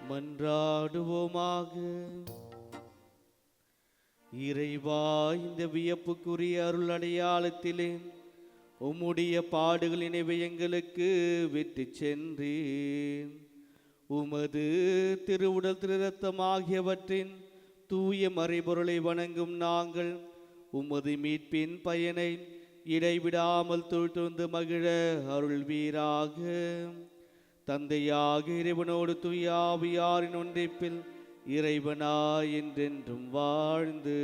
மன்றாடுவோமாக. இறைவா, இந்த வியப்புக்குரிய அருள் அடையாளத்திலே உம்முடைய பாடுகளின் எங்களுக்கு விட்டு சென்றேன். உமது திருவுடல் திருரத்தம் ஆகியவற்றின் தூய மறைபொருளை வணங்கும் நாங்கள் உமது மீட்பின் பயனை இடைவிடாமல் தொழுந்து மகிழ அருள்வீராக. தந்தையாக இறைவனோடு தூய ஆவியாரின் ஒன்றிப்பில் இறைவனாய் என்றென்றும் வாழ்ந்து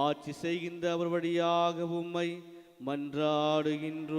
ஆட்சி செய்கின்ற அவர் வழியாக உம்மை மன்றாடுகின்றோம்.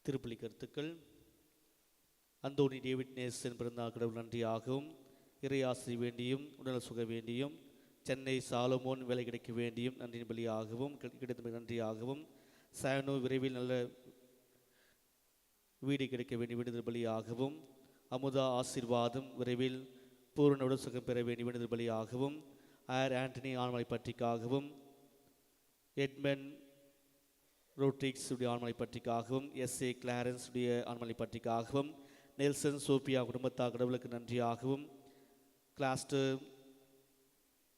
திருப்பலி கருத்துக்கள். அந்தோனி டேவிட் நேசன் பிறந்தால் கடவுள் நன்றியாகவும், இறையாசி வேண்டியும், உடல் சுக வேண்டியும், சென்னை சாலமோன் வேலை கிடைக்க வேண்டியும் நன்றியின் பலியாகவும், கிடைத்த நன்றியாகவும், சானோ விரைவில் நல்ல வீடு கிடைக்க வேண்டிய வேண்டுதல் பலியாகவும், அமுதா ஆசீர்வாதம் விரைவில் பூரண உடல் சுகம் பெற வேண்டிய வேண்டுதல் பலியாகவும், ஆர் ஆண்டனி ஆண்மலை பற்றிக்காகவும், எட்மன் ரோட்ரிக்ஸ் உடைய ஆண்மலை பற்றிக்காகவும், எஸ்ஏ கிளாரன்ஸ் உடைய ஆண்மலை பற்றிக்காகவும், நெல்சன் சோபியா குடும்பத்தார் கடவுளுக்கு நன்றியாகவும், கிளாஸ்டர்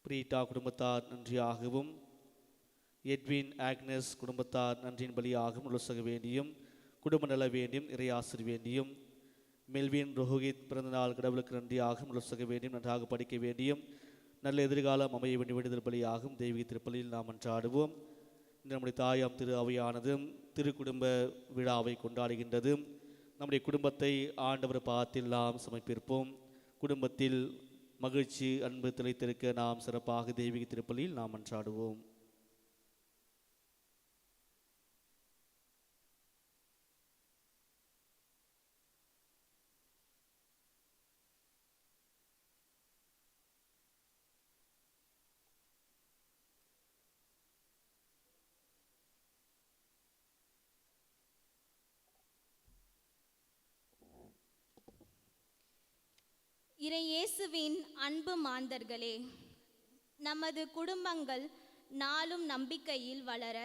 பிரீட்டா குடும்பத்தார் நன்றியாகவும், எட்வின் ஆக்னஸ் குடும்பத்தார் நன்றியின் பலியாகவும் உலசக வேண்டியும், குடும்ப நல வேண்டியும், இறையாசிர் வேண்டியும், மெல்வின் ரோஹித் பிறந்தநாள் கடவுளுக்கு நன்றியாகவும் உலசக வேண்டியும், நன்றாக படிக்க வேண்டியும், நல்ல எதிர்காலம் அமைய வேண்டிய வேண்டுதல் பலியாகும் தெய்வீக திருப்பலியில் நாம் அன்றாடுவோம். நம்முடைய தாயாம் திரு அவையானது திரு குடும்ப விழாவை கொண்டாடுகின்றது. நம்முடைய குடும்பத்தை ஆண்டவர் பாதத்தில் நாம் சமர்ப்பிப்போம். குடும்பத்தில் மகிழ்ச்சி அன்பு திளைத்திருக்க நாம் சிறப்பாக தெய்வீக திருப்பலியில் நாம் அன்றாடுவோம். இறையேசுவின் அன்பு மாந்தர்களே, நமது குடும்பங்கள் நாளும் நம்பிக்கையில் வளர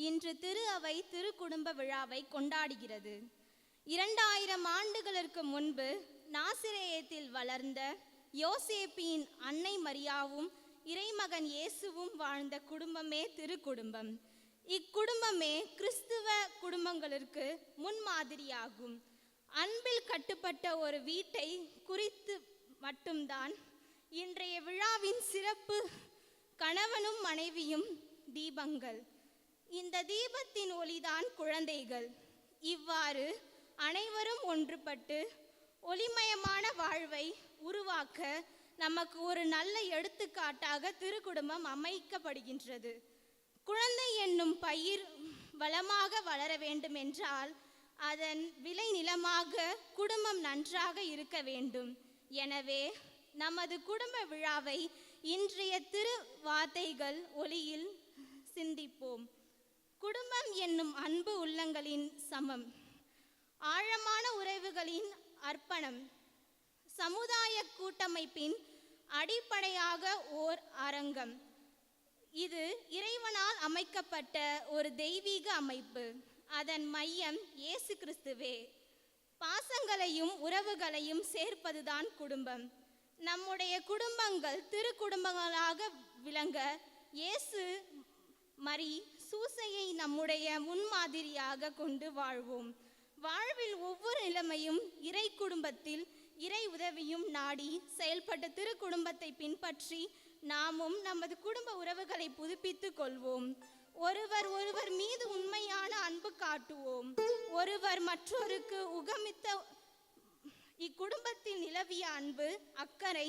இன்று திரு அவை திருக்குடும்ப விழாவை கொண்டாடுகிறது. 2000 ஆண்டுகளுக்கு முன்பு நாசிரேயத்தில் வளர்ந்த யோசேப்பின் அன்னை மரியாவும் இறைமகன் இயேசுவும் வாழ்ந்த குடும்பமே திருக்குடும்பம். இக்குடும்பமே கிறிஸ்துவ குடும்பங்களுக்கு முன்மாதிரியாகும். அன்பில் கட்டுப்பட்ட ஒரு வீட்டை குறித்து மட்டும்தான் இன்றைய விழாவின் சிறப்பு. கணவனும் மனைவியும் தீபங்கள். இந்த தீபத்தின் ஒளிதான் குழந்தைகள். இவ்வாறு அனைவரும் ஒன்றுபட்டு ஒளிமயமான வாழ்வை உருவாக்க நமக்கு ஒரு நல்ல எடுத்துக்காட்டாக திருக்குடும்பம் அமைக்கப்படுகின்றது. குழந்தை என்னும் பயிர் வளமாக வளர வேண்டும் என்றால் அதன் விளை நிலமாக குடும்பம் நன்றாக இருக்க வேண்டும். எனவே நமது குடும்ப விழாவை இன்றைய திரு வார்த்தைகள் ஒளியில் சிந்திப்போம். குடும்பம் என்னும் அன்பு உள்ளங்களின் சமம், ஆழமான உறவுகளின் அர்ப்பணம், சமுதாய கூட்டமைப்பின் அடிப்படையாக ஓர் அரங்கம். இது இறைவனால் அமைக்கப்பட்ட ஒரு தெய்வீக அமைப்பு. அதன் மையம் இயேசு கிறிஸ்துவே. பாசங்களையும் உறவுகளையும் சேர்ப்பதுதான் குடும்பம். நம்முடைய குடும்பங்கள் திரு குடும்பங்களாக விளங்க இயேசு மரி சூசையை நம்முடைய முன்மாதிரியாக கொண்டு வாழ்வோம். வாழ்வில் ஒவ்வொரு நிலைமையும் இறை குடும்பத்தில் இறை உதவியும் நாடி செயல்பட்ட திரு குடும்பத்தை பின்பற்றி நாமும் நமது குடும்ப உறவுகளை புதுப்பித்துக் கொள்வோம். ஒருவர் மீது உண்மையான அன்பு காட்டுவோம். ஒருவர் மற்றொருக்கு உகமித்த இக்குடும்பத்தில் நிலவிய அன்பு, அக்கறை,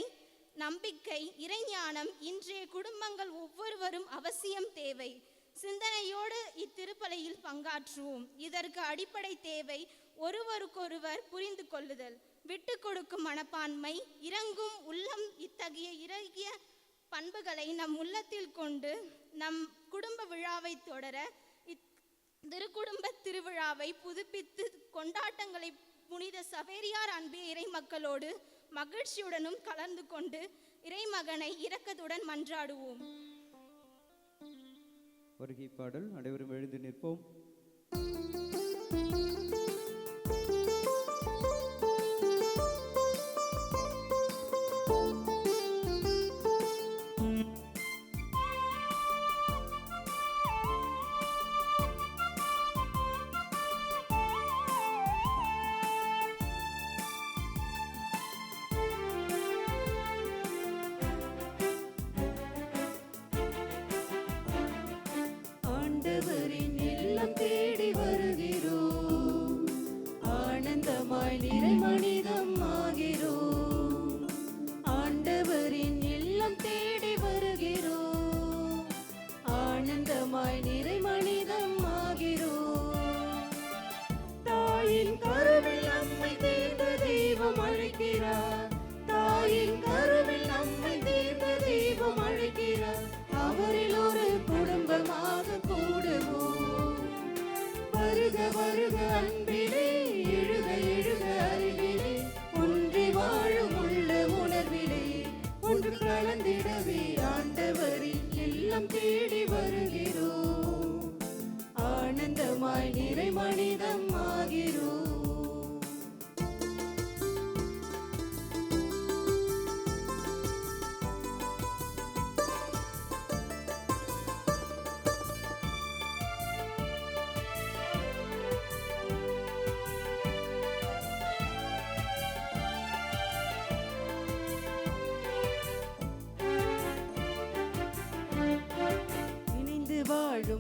நம்பிக்கை, இறைஞானம் இன்றைய குடும்பங்கள் ஒவ்வொருவரும் அவசியம் தேவை. சிந்தனையோடு இத்திருப்பலியில் பங்காற்றுவோம். இதற்கு அடிப்படை தேவை ஒருவருக்கொருவர் புரிந்து கொள்ளுதல், விட்டு கொடுக்கும் மனப்பான்மை, இரங்கும் உள்ளம். இத்தகைய இறகிய பண்புகளை நம் உள்ளத்தில் கொண்டு நம் குடும்ப விழாவை தொடர திருக்குடும்ப திருவிழாவை புதுப்பித்து கொண்டாட்டங்களை புனித சவேரியார் அன்பிய இறை மக்களோடு மகிழ்ச்சியுடனும் கலந்து கொண்டு இறைமகனை இரக்கத்துடன் மன்றாடுவோம். வருகை பாடல். அனைவரும் எழுந்து நிற்போம்.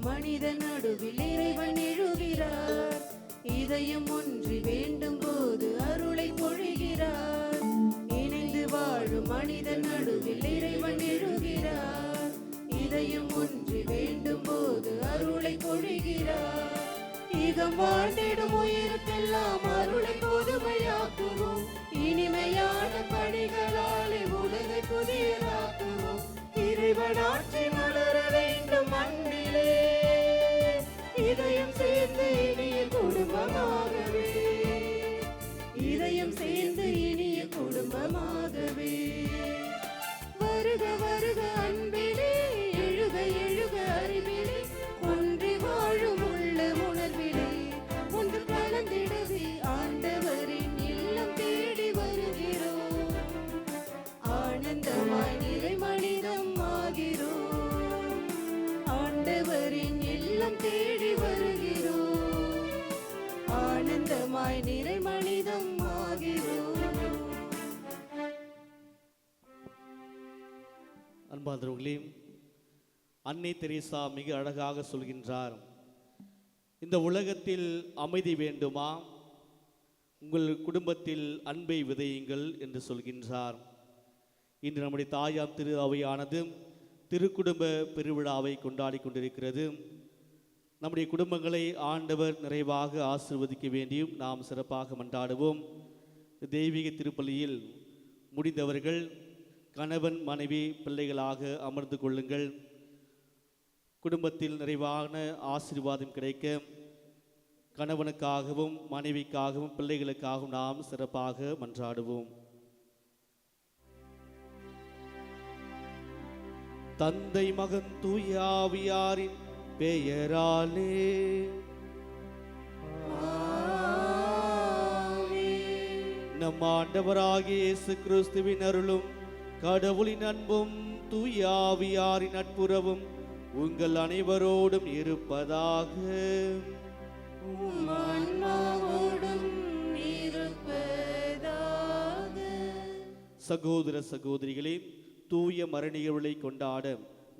மனித நடுவில் இறைவன் எழுகிறார். இதயம் ஒன்றி வேண்டும் போது அருளை பொழிகிறார். இணைந்து வாழும் மனித நடுவில் இறைவன் எழுகிறார். இதயம் ஒன்றி வேண்டும் போது அருளை பொழிகிறார். இகம் வாழ்ந்திடும் உயிருக்கெல்லாம் அருளை பொதுமையாக்குவோம். இனிமையான பணிகளாலே உலகை புதியதாக்குவோம். இறைவனாட்சி மலர வேண்டும் மண்ணிலே. இதயம் சேர்ந்து இனிய குடும்பமாகவே, இதயம் சேர்ந்து இனிய குடும்பமாகவே. வருக வருக அன்பிலே, எழுக எழுக அறிவிலே, ஒன்றி வாழும் உள்ள உணர்விலே ஒன்று கலந்திடவே ஆண்டவரின் இல்லம் தேடி வருகிறோம். ஆனந்தமாய் நிறை மனிதம் ஆகிறோம். ஆண்டவரின் இல்லம் தேடி வருகிறோம். ஆனந்தமாய் நிறை மனிதம் ஆகிறோம். அன்பார்ந்தவர்களே, அன்னை தெரேசா மிக அழகாக சொல்கின்றார், இந்த உலகத்தில் அமைதி வேண்டுமா, உங்கள் குடும்பத்தில் அன்பை விதையுங்கள் என்று சொல்கின்றார். இன்று நம்முடைய தாயாம் திரு அவையானது திருக்குடும்ப பெருவிழாவை கொண்டாடி கொண்டிருக்கிறது. நம்முடைய குடும்பங்களை ஆண்டவர் நிறைவாக ஆசீர்வதிக்க வேண்டியும் நாம் சிறப்பாக மன்றாடுவோம். தெய்வீக திருப்பலியில் முடிந்தவர்கள் கணவன் மனைவி பிள்ளைகளாக அமர்ந்து கொள்ளுங்கள். குடும்பத்தில் நிறைவான ஆசீர்வாதம் கிடைக்க கணவனுக்காகவும் மனைவிக்காகவும் பிள்ளைகளுக்காகவும் நாம் சிறப்பாக மன்றாடுவோம். தந்தை மகன் தூய ஆவியாரின் பெயராலே நம் ஆண்டவராகிய இயேசு கிறிஸ்துவின் அருளும் கடவுளின் அன்பும் தூய ஆவியாரின் நட்புறவும் உங்கள் அனைவரோடும் இருப்பதாக. சகோதர சகோதரிகளே, தூய மரணிகளை கொண்டாட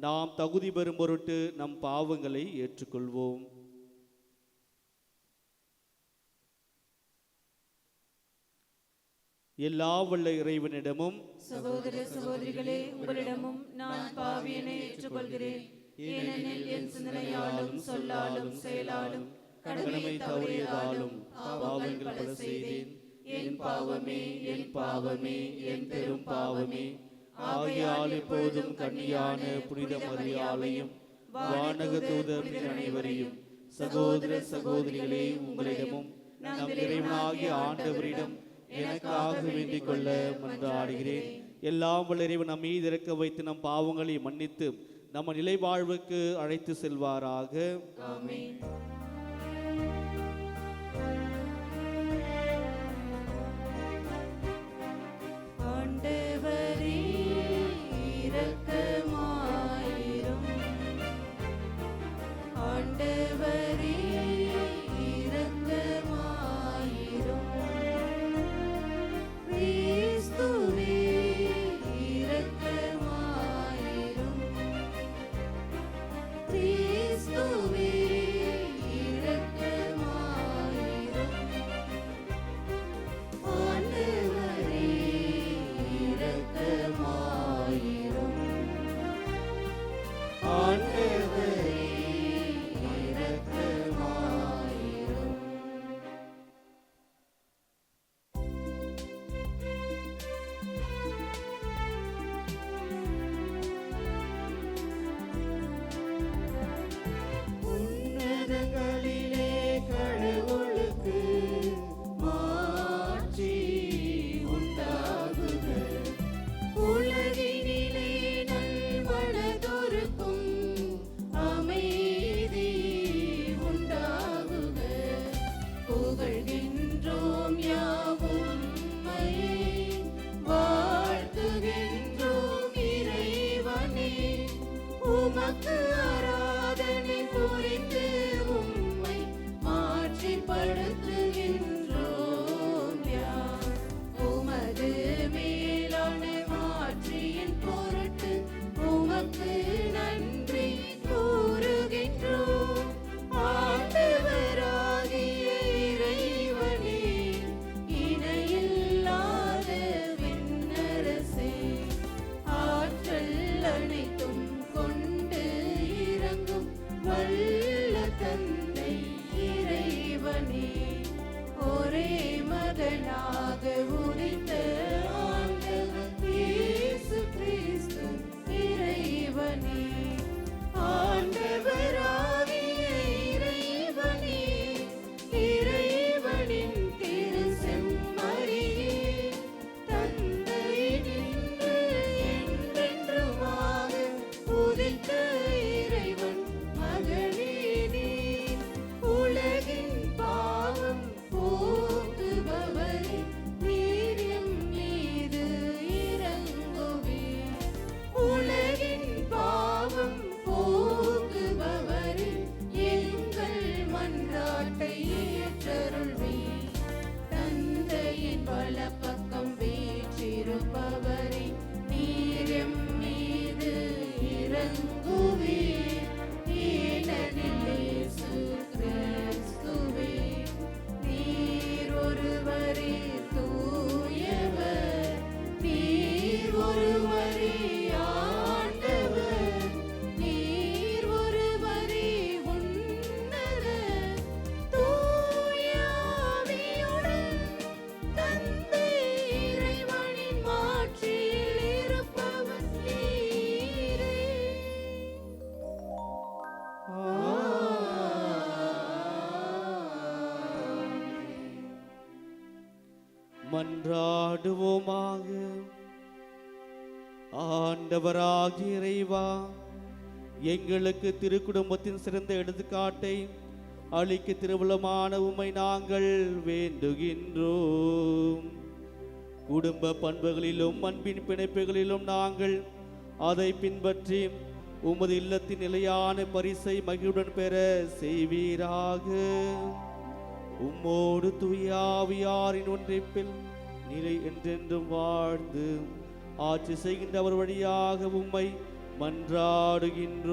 நாம் தகுதி பெறும் பொருட்டு நம் பாவங்களை ஏற்றுக்கொள்வோம். எல்லா வல்ல இறைவனிடமும் சகோதர சகோதரிகளே, உங்களிடமும் நான் பாவியனை ஏற்றுக்கொள்கிறேன். ஏனெனில் என் சிந்தனையாலும் சொல்லாலும் செயலாலும் கடமை தவறியதாலும் பாவங்கள் பல செய்தேன். என் பாவமே, என் பாவமே, என் பெரும் பாவமே. ஆகையால் இப்போதும் கன்னியான புனித மரியாளையும் வானக தூதர் அனைவரையும் சகோதர சகோதரிகளே, உங்களிடமும் நம் இறைவனாகிய ஆண்டவரிடம் எனக்காக வேண்டிக் கொள்ள மன்றாடுகிறேன். எல்லாம் வல்ல இறைவன் நம் மீது இறக்க வைத்து நம் பாவங்களை மன்னித்து நம்ம நிலை வாழ்வுக்கு அழைத்து செல்வாராக. ஆமென். ஆண்டவரே இரக்கமாயிரும். ஆண்டவரே இரக்கமாயிரும். கிறிஸ்துவே இரக்கமாயிரும். கிறிஸ்துவே இரக்கமாயிரும். ஆண்டவரே இரக்கமாயிரும். ஆண்டவரே இரக்கமாயிரும். உன்னதங்களிலே கடவுளுக்கு மாட்சி உண்டாகுக. உலகினிலே நல்மனதொருக்கும் அமைதி உண்டாகுக. புகழ்கின்றோம் யாவும் உம்மையே, வாழ்த்துகின்றோம் இறைவனே. உமக்கு ஆராதனை புரிந்து உம்மை மாற்றிப்படுத்துகின்றோம் யாம். உமது மேலான மாற்றியின் பொருட்டு உமக்கு நன்றி கூறுகின்றோம். ஆண்டவராகிய இறைவனே, இணையில்லாத விண்ணரசே, ஆற்றல் அனைத்தும் கொண்டு இறங்கும் வல்ல தந்தை இறைவனே, ஒரே மகனாக உதித்த ஆண்டவர் இயேசு கிறிஸ்து இறைவனே. ஆண்டவராகிய இறைவனே, இறைவனின் திரு செம்மறியே, தந்தையினின்று என்றென்றுமாக உதித்த இறைவன் மகனே நீர். உலகின் பாவம் போக்குபவரே, நீர் எம் மீது இரங்குவீர். உலகின் பாவம் போக்குபவரே, எங்கள் மன்றாட்டை ஏற்றருள்வீர். தந்தையின் வலப்பக்கம் வீற்றிருப்பவரே, நீர் எம் மீது இரங்குவீர். ஏனெனில் இயேசு கிறிஸ்துவே, நீர் ஒருவரே தூயவர். நீர் ஒருவரே ஆண்டவர். நீர் ஒருவரே உன்னதர். தூய ஆவியுடன் தந்தை இறைவனின் மாட்சியில் மன்றாடுவோமாக. ஆண்டவராகிய இறைவா, எங்களுக்கு திருக்குடும்பத்தின் சிறந்த எடுத்துக்காட்டை அளிக்க திருவுளமான உம்மை நாங்கள் வேண்டுகின்றோம். குடும்ப பண்புகளிலும் அன்பின் பிணைப்புகளிலும் நாங்கள் அதை பின்பற்றி உமது இல்லத்தின் நிலையான பரிசை மகிழ்வுடன் பெற செய்வீராக. உம்மோடு தூய ஆவியாரின் ஒன்றிப்பில் நிலை என்றென்றும் வாழ்ந்து ஆட்சி செய்கின்றவர் வழியாக உம்மை மன்றாடுகின்றோம்.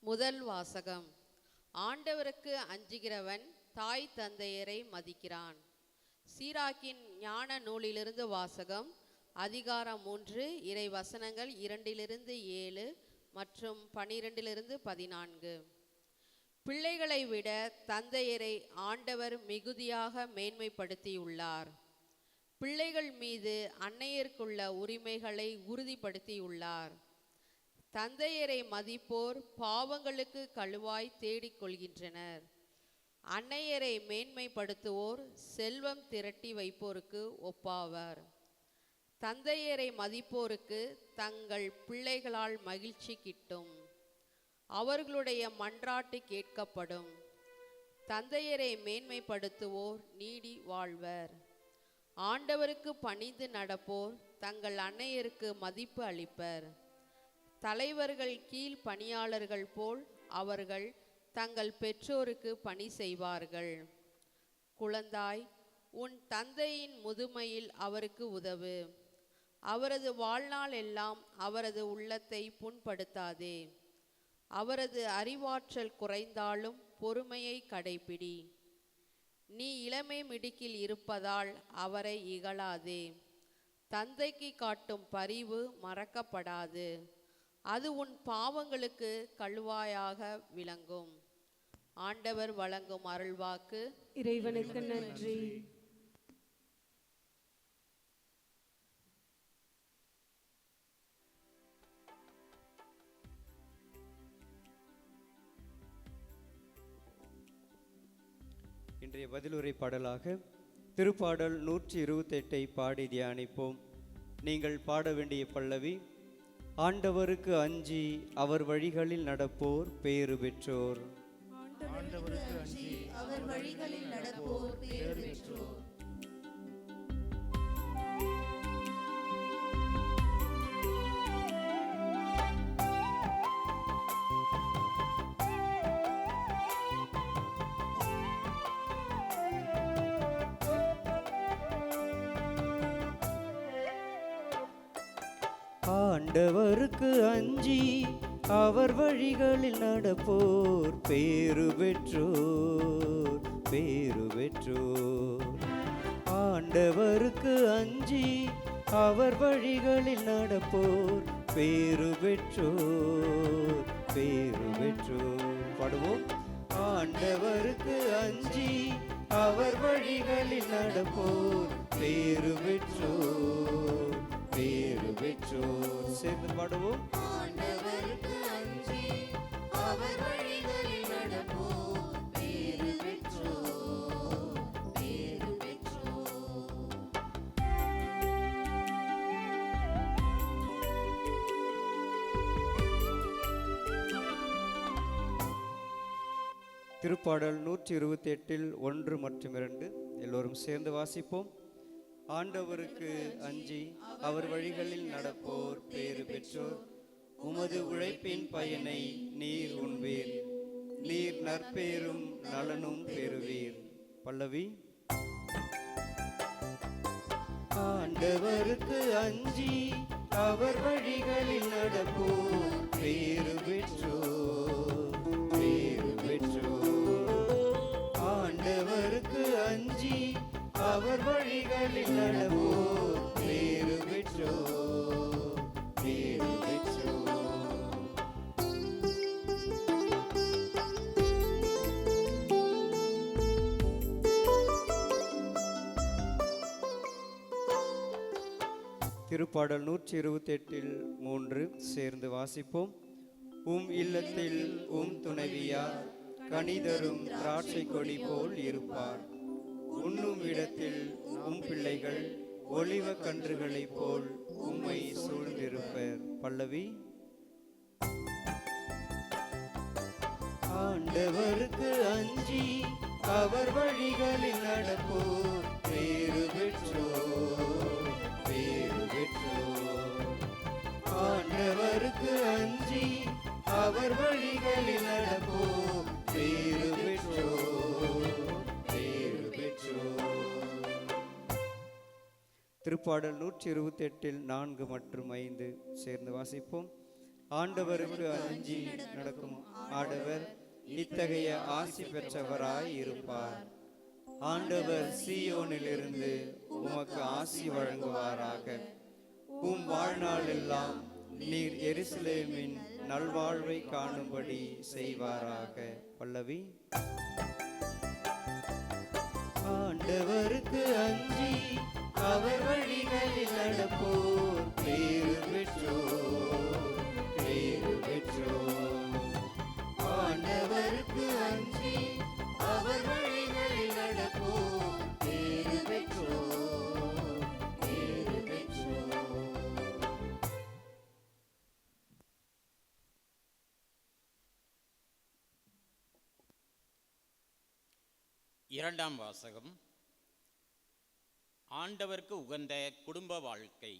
முதல் வாசகம். ஆண்டவருக்கு அஞ்சுகிறவன் தாய் தந்தையரை மதிக்கிறான். சீராக்கின் ஞான நூலிலிருந்து வாசகம். அதிகாரம் 3, இறை வசனங்கள் 2-7 மற்றும் 12-14. பிள்ளைகளை விட தந்தையரை ஆண்டவர் மிகுதியாக மேன்மைப்படுத்தியுள்ளார். பிள்ளைகள் மீது அன்னையருக்குள்ள உரிமைகளை உறுதிப்படுத்தியுள்ளார். தந்தையரை மதிப்போர் பாவங்களுக்கு கழுவாய் தேடிக்கொள்கின்றனர். அன்னையரை மேன்மைப்படுத்துவோர் செல்வம் திரட்டி வைப்போருக்கு ஒப்பாவர். தந்தையரை மதிப்போருக்கு தங்கள் பிள்ளைகளால் மகிழ்ச்சி கிட்டும். அவர்களுடைய மன்றாட்டு கேட்கப்படும். தந்தையரை மேன்மைப்படுத்துவோர் நீடி வாழ்வர். ஆண்டவருக்கு பணிந்து நடப்போர் தங்கள் அன்னையருக்கு மதிப்பு அளிப்பர். தலைவர்கள் கீழ் பணியாளர்கள் போல் அவர்கள் தங்கள் பெற்றோருக்கு பணி செய்வார்கள். குழந்தாய், உன் தந்தையின் முதுமையில் அவருக்கு உதவு. அவரது வாழ்நாள் எல்லாம் அவரது உள்ளத்தை புண்படுத்தாதே. அவரது அறிவாற்றல் குறைந்தாலும் பொறுமையை கடைபிடி. நீ இளமை மிடுக்கில் இருப்பதால் அவரை இகழாதே. தந்தைக்கு காட்டும் பரிவு மறக்கப்படாது. அது உன் பாவங்களுக்கு கழுவாயாக விளங்கும். ஆண்டவர் வழங்கும் அருள்வாக்கு. இறைவனுக்கு நன்றி. இன்றைய பதிலுரை பாடலாக திருப்பாடல் 128 பாடி தியானிப்போம். நீங்கள் பாட வேண்டிய பல்லவி: ஆண்டவருக்கு அஞ்சி அவர் வழிகளில் நடப்போர் பேறு பெற்றோர். ஆண்டவருக்கு அஞ்சி அவர் வழிகளில் நடப்போர் பேறு பெற்றோர். ஆண்டவருக்கு அஞ்சி அவர் வழிகளில் நடப்போர் பேறு பெற்றோர், பேறு பெற்றோர். ஆண்டவருக்கு அஞ்சி அவர் வழிகளில் நடப்போர் பேறு பெற்றோர், பேறு பெற்றோர். பாடுவோம். ஆண்டவருக்கு அஞ்சி அவர் வழிகளில் நடப்போர் பேறு பெற்றோர், பேறு பெற்றோர். சேர்ந்து பாடுவோம். ஆண்டவருக்கு அஞ்சி அவர் வழிகளில் நடப்போர் பேறு பெற்றோர், பேறு பெற்றோர். திருப்பாடல் 128 1 மற்றும் 2 எல்லோரும் சேர்ந்து வாசிப்போம். ஆண்டவருக்கு அஞ்சி அவர் வழிகளில் நடப்போர் பேறு பெற்றோர். உமது உழைப்பின் பயனை நீர் உண்பீர், நீர் நற்பேரும் நலனும் பெறுவீர். பல்லவி. ஆண்டவருக்கு அஞ்சி அவர் வழிகளில் நடப்போர் பேறு பெற்றோர், பேறு பெற்றோர். ஆண்டவருக்கு அஞ்சி அவர் வழிகளில் நடப்போர் பேறு பெற்றோர், பேறு பெற்றோர். திருப்பாடல் 128 3 சேர்ந்து வாசிப்போம். உம் இல்லத்தில் உம் துணைவியார் கனிதரும் திராட்சை கொடி போல் இருப்பார். உண்ணும் இடத்தில் உம் பிள்ளைகள் ஒலிவ கன்றுகளைப் போல் உம்மை சூழ்ந்திருப்பர். பல்லவி. ஆண்டவருக்கு அஞ்சி அவர் வழிகளில் நடப்போர் பேறு பெற்றோர், பேறு பெற்றோர். ஆண்டவருக்கு அஞ்சி அவர் வழிகளில் நடப்போர் பேறு பெற்றோர், பேறு பெற்றோர். திருப்பாடல் 128 4 மற்றும் 5 சேர்ந்து வாசிப்போம். ஆண்டவருக்கு அஞ்சி நடக்கும் ஆடவர் இத்தகைய ஆசி பெற்றவராய் இருப்பார். ஆண்டவர் சீயோனிலிருந்து உமக்கு ஆசி வழங்குவாராக. உம் வாழ்நாளெல்லாம் நீர் எருசலேமின் நல்வாழ்வை காணும்படி செய்வாராக. பல்லவி. ஆண்டவருக்கு அஞ்சி அவர் வழிகளில் நடப்போர் பேறு பெற்றோர், பேறு பெற்றோர். ஆண்டவருக்கு அஞ்சி அவர் வழிகளில் நடப்போர் பேறு பெற்றோர், பேறு பெற்றோர். இரண்டாம் வாசகம். ஆண்டவருக்கு உகந்த குடும்ப வாழ்க்கை.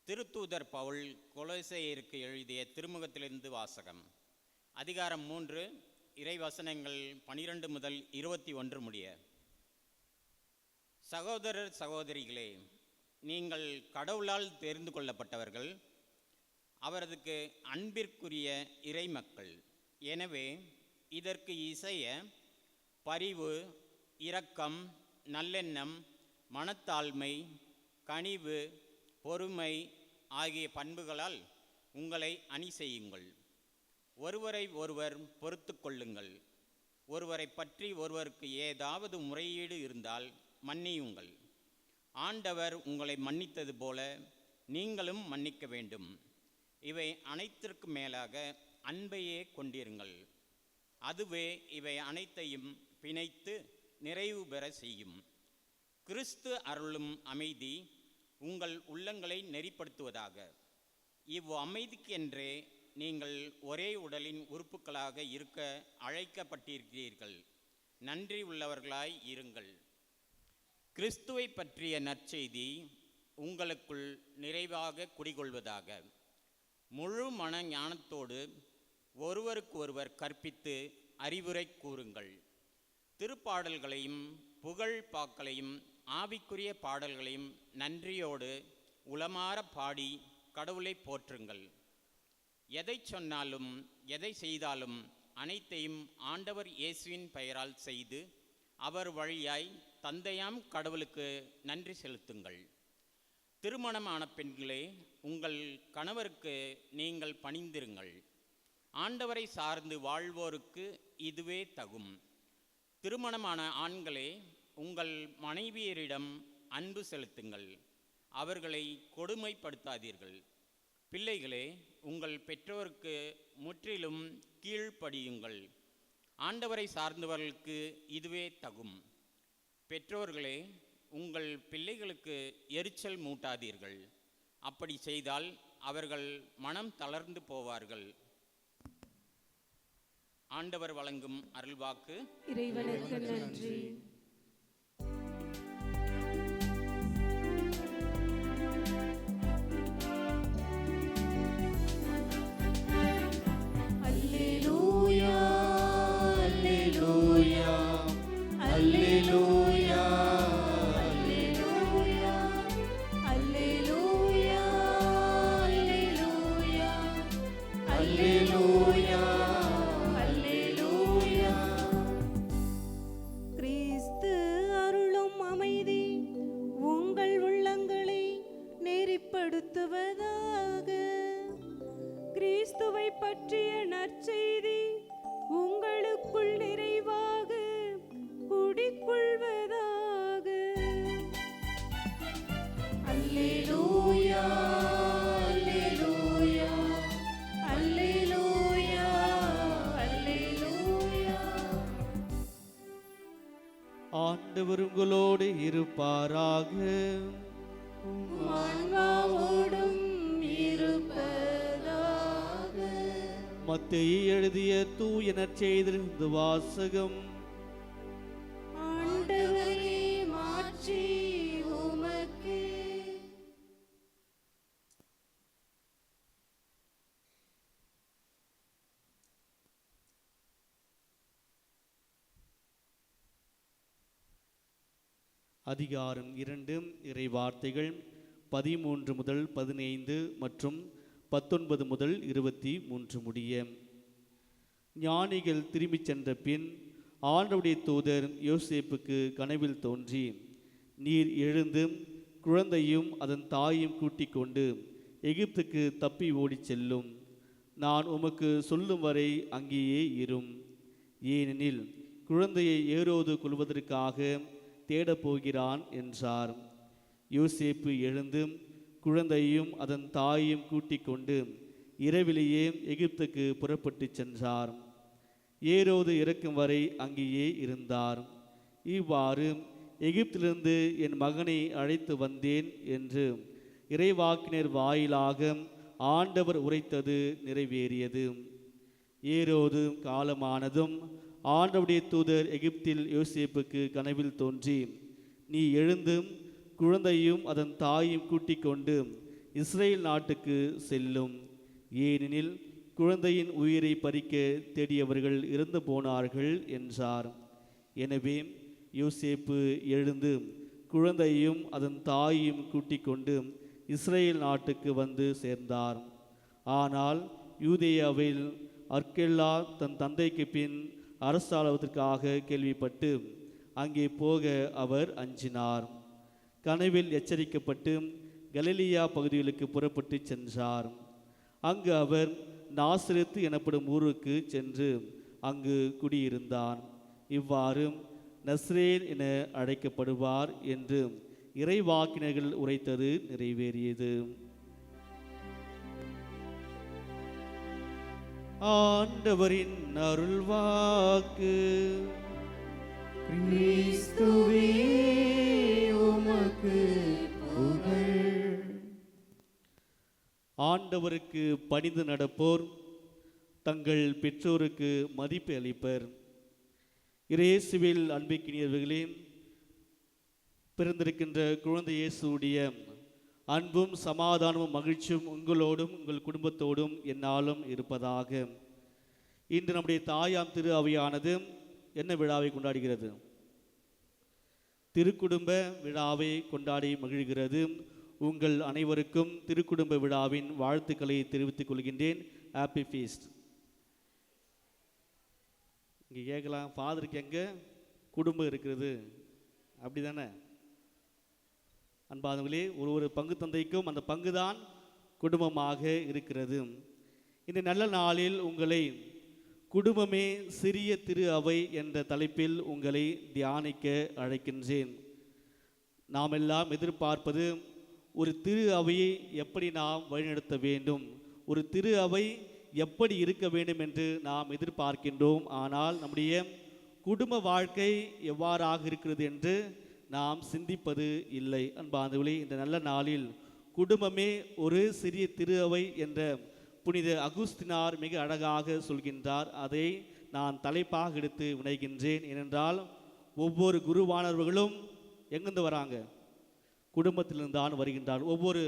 திருத்தூதர் பவுல் கொலோசையருக்கு எழுதிய திருமுகத்திலிருந்து வாசகம். அதிகாரம் 3 இறைவசனங்கள் 12 முதல் 21 முடிய. சகோதரர் சகோதரிகளே, நீங்கள் கடவுளால் தெரிந்து கொள்ளப்பட்டவர்கள், அவரதுக்கு அன்பிற்குரிய இறைமக்கள். எனவே இதற்கு இசைய பரிவு, இரக்கம், நல்லெண்ணம், மனத்தாழ்மை, கனிவு, பொறுமை ஆகிய பண்புகளால் உங்களை அணி செய்யுங்கள். ஒருவரை ஒருவர் பொறுத்து கொள்ளுங்கள். ஒருவரை பற்றி ஒருவருக்கு ஏதாவது முறையீடு இருந்தால் மன்னியுங்கள். ஆண்டவர் உங்களை மன்னித்தது போல நீங்களும் மன்னிக்க வேண்டும். இவை அனைத்திற்கும் மேலாக அன்பையே கொண்டிருங்கள். அதுவே இவை அனைத்தையும் பிணைத்து நிறைவு பெற செய்யும். கிறிஸ்து அருளும் அமைதி உங்கள் உள்ளங்களை நெறிப்படுத்துவதாக. இவ்வமைதிக்கென்றே நீங்கள் ஒரே உடலின் உறுப்புகளாக இருக்க அழைக்கப்பட்டிருக்கிறீர்கள். நன்றி உள்ளவர்களாய் இருங்கள். கிறிஸ்துவை பற்றிய நற்செய்தி உங்களுக்குள் நிறைவாக குடிகொள்வதாக. முழு மன ஞானத்தோடு ஒருவருக்கு ஒருவர் கற்பித்து அறிவுரை கூறுங்கள். திருப்பாடல்களையும் புகழ் பாக்களையும் ஆவிக்குரிய பாடல்களையும் நன்றியோடு உளமாற பாடி கடவுளை போற்றுங்கள். எதை சொன்னாலும் எதை செய்தாலும் அனைத்தையும் ஆண்டவர் இயேசுவின் பெயரால் செய்து அவர் வழியாய் தந்தையாம் கடவுளுக்கு நன்றி செலுத்துங்கள். திருமணமான பெண்களே, உங்கள் கணவருக்கு நீங்கள் பணிந்திருங்கள். ஆண்டவரை சார்ந்து வாழ்வோருக்கு இதுவே தகும். திருமணமான ஆண்களே, உங்கள் மனைவியரிடம் அன்பு செலுத்துங்கள். அவர்களை கொடுமைப்படுத்தாதீர்கள். பிள்ளைகளே, உங்கள் பெற்றோருக்கு முற்றிலும் கீழ்ப்படியுங்கள். ஆண்டவரை சார்ந்தவர்களுக்கு இதுவே தகும். பெற்றோர்களே, உங்கள் பிள்ளைகளுக்கு எரிச்சல் மூட்டாதீர்கள். அப்படி செய்தால் அவர்கள் மனம் தளர்ந்து போவார்கள். ஆண்டவர் வழங்கும் அருள்வாக்கு. இறைவனுக்கு நன்றி. அல்லேலூயா, அல்லேலூயா, அல்லேலூயா, அல்லேலூயா, அல்லேலூயா, அல்லேலூயா, அல்லேலூயா, அல்லேலூயா. கிறிஸ்து அருளும் அமைதி உங்கள் உள்ளங்களை நெறிப்படுத்துவதாக. கிறிஸ்துவை பற்றிய நற்செய்தி உங்களுக்குள் நிறைவாக குடிக்கொள்வதாக. அல்லேலூயா, அல்லேலூயா, அல்லேலூயா. ஆண்டவர் உங்களோடு இருப்பாராக. ஆன்மாவோடும் இருப்பதாக. மத்தேயு எழுதிய தூய நற்செய்தியிலிருந்து வாசகம். ஆண்டவரே மாட்சி உமக்கே. அதிகாரம் 2 இறை வார்த்தைகள் 13 முதல் 15 மற்றும் 19 முதல் 23 முடிய. ஞானிகள் திரும்பிச் சென்ற பின் ஆண்டவருடைய தூதர் யோசேப்புக்கு கனவில் தோன்றி, நீர் எழுந்து குழந்தையும் அதன் தாயும் கூட்டிக் கொண்டு எகிப்துக்கு தப்பி ஓடிச் செல்லும். நான் உமக்கு சொல்லும் வரை அங்கேயே இரும். ஏனெனில் குழந்தையை ஏரோது கொள்வதற்காக தேடப்போகிறான் என்றார். யோசேப்பு எழுந்து குழந்தையும் அதன் தாயையும் கூட்டிக் கொண்டு இரவிலேயே எகிப்துக்கு புறப்பட்டு சென்றார். ஏரோது இறக்கும் வரை அங்கேயே இருந்தார். இவ்வாறு எகிப்திலிருந்து என் மகனை அழைத்து வந்தேன் என்று இறைவாக்கினர் வாயிலாக ஆண்டவர் உரைத்தது நிறைவேறியது. ஏரோது காலமானதும் ஆண்டவருடைய தூதர் எகிப்தில் யோசேப்புக்கு கனவில் தோன்றி, நீ எழுந்து குழந்தையும் அதன் தாயும் கூட்டிக் கொண்டு இஸ்ரேல் நாட்டுக்கு செல்லும். ஏனெனில் குழந்தையின் உயிரை பறிக்க தேடியவர்கள் இறந்து போனார்கள் என்றார். எனவே யோசேப்பு எழுந்து குழந்தையும் அதன் தாயும் கூட்டிக் கொண்டு இஸ்ரேல் நாட்டுக்கு வந்து சேர்ந்தார். ஆனால் யூதேயாவில் அர்கெல்லா தன் தந்தைக்கு பின் அரசாளுவதற்காக கேள்விப்பட்டு அங்கே போக அவர் அஞ்சினார். கனவில் எச்சரிக்கப்பட்டு கலிலியா பகுதிகளுக்கு புறப்பட்டு சென்றார். அங்கு அவர் நாசரேத்து எனப்படும் ஊருக்கு சென்று அங்கு குடியிருந்தார். இவ்வாறு நஸ்ரேன் என அழைக்கப்படுவார் என்று இறைவாக்கினர்கள் உரைத்தது நிறைவேறியது. ஆண்டவரின் அருள்வாக்கு. கிறிஸ்துவே உமக்கு புகழ். ஆண்டவருக்கு பணிந்து நடப்போர் தங்கள் பெற்றோருக்கு மதிப்பு அளிப்பர். இயேசுவில் அன்பிக்கினியவர்களே, பிறந்திருக்கின்ற குழந்தை இயேசுடைய அன்பும் சமாதானமும் மகிழ்ச்சியும் உங்களோடும் உங்கள் குடும்பத்தோடும் என்னாலும் இருப்பதாக. இன்று நம்முடைய தாயாம் திரு அவையானது என்ன விழாவை கொண்டாடுகிறது? திருக்குடும்ப விழாவை கொண்டாடி மகிழ்கிறது. உங்கள் அனைவருக்கும் திருக்குடும்ப விழாவின் வாழ்த்துக்களை தெரிவித்துக் கொள்கின்றேன். Happy feast. இங்கே கேட்கலாம், ஃபாதருக்கு எங்கே குடும்பம் இருக்கிறது? அப்படி தானே அன்பானவர்களே? ஒரு பங்கு தந்தைக்கும் அந்த பங்கு தான் குடும்பமாக இருக்கிறது. இந்த நல்ல நாளில் உங்களை குடும்பமே சிறிய திரு அவை என்ற தலைப்பில் உங்களை தியானிக்க அழைக்கின்றேன். நாம் எல்லாம் எதிர்பார்ப்பது ஒரு திரு அவையை எப்படி நாம் வழிநடத்த வேண்டும், ஒரு திரு அவை எப்படி இருக்க வேண்டும் என்று நாம் எதிர்பார்க்கின்றோம். ஆனால் நம்முடைய குடும்ப வாழ்க்கை எவ்வாறாக இருக்கிறது என்று நாம் சிந்திப்பது இல்லை. அன்பானவர்களே, இந்த நல்ல நாளில் குடும்பமே ஒரு சிறிய திரு அவை என்ற புனித அகுஸ்தினார் மிக அழகாக சொல்கின்றார். அதை நான் தலைப்பாக எடுத்து வினைகின்றேன். ஏனென்றால் ஒவ்வொரு குருவானவர்களும் எங்கிருந்து வராங்க? குடும்பத்திலிருந்தான் வருகின்றார். ஒவ்வொரு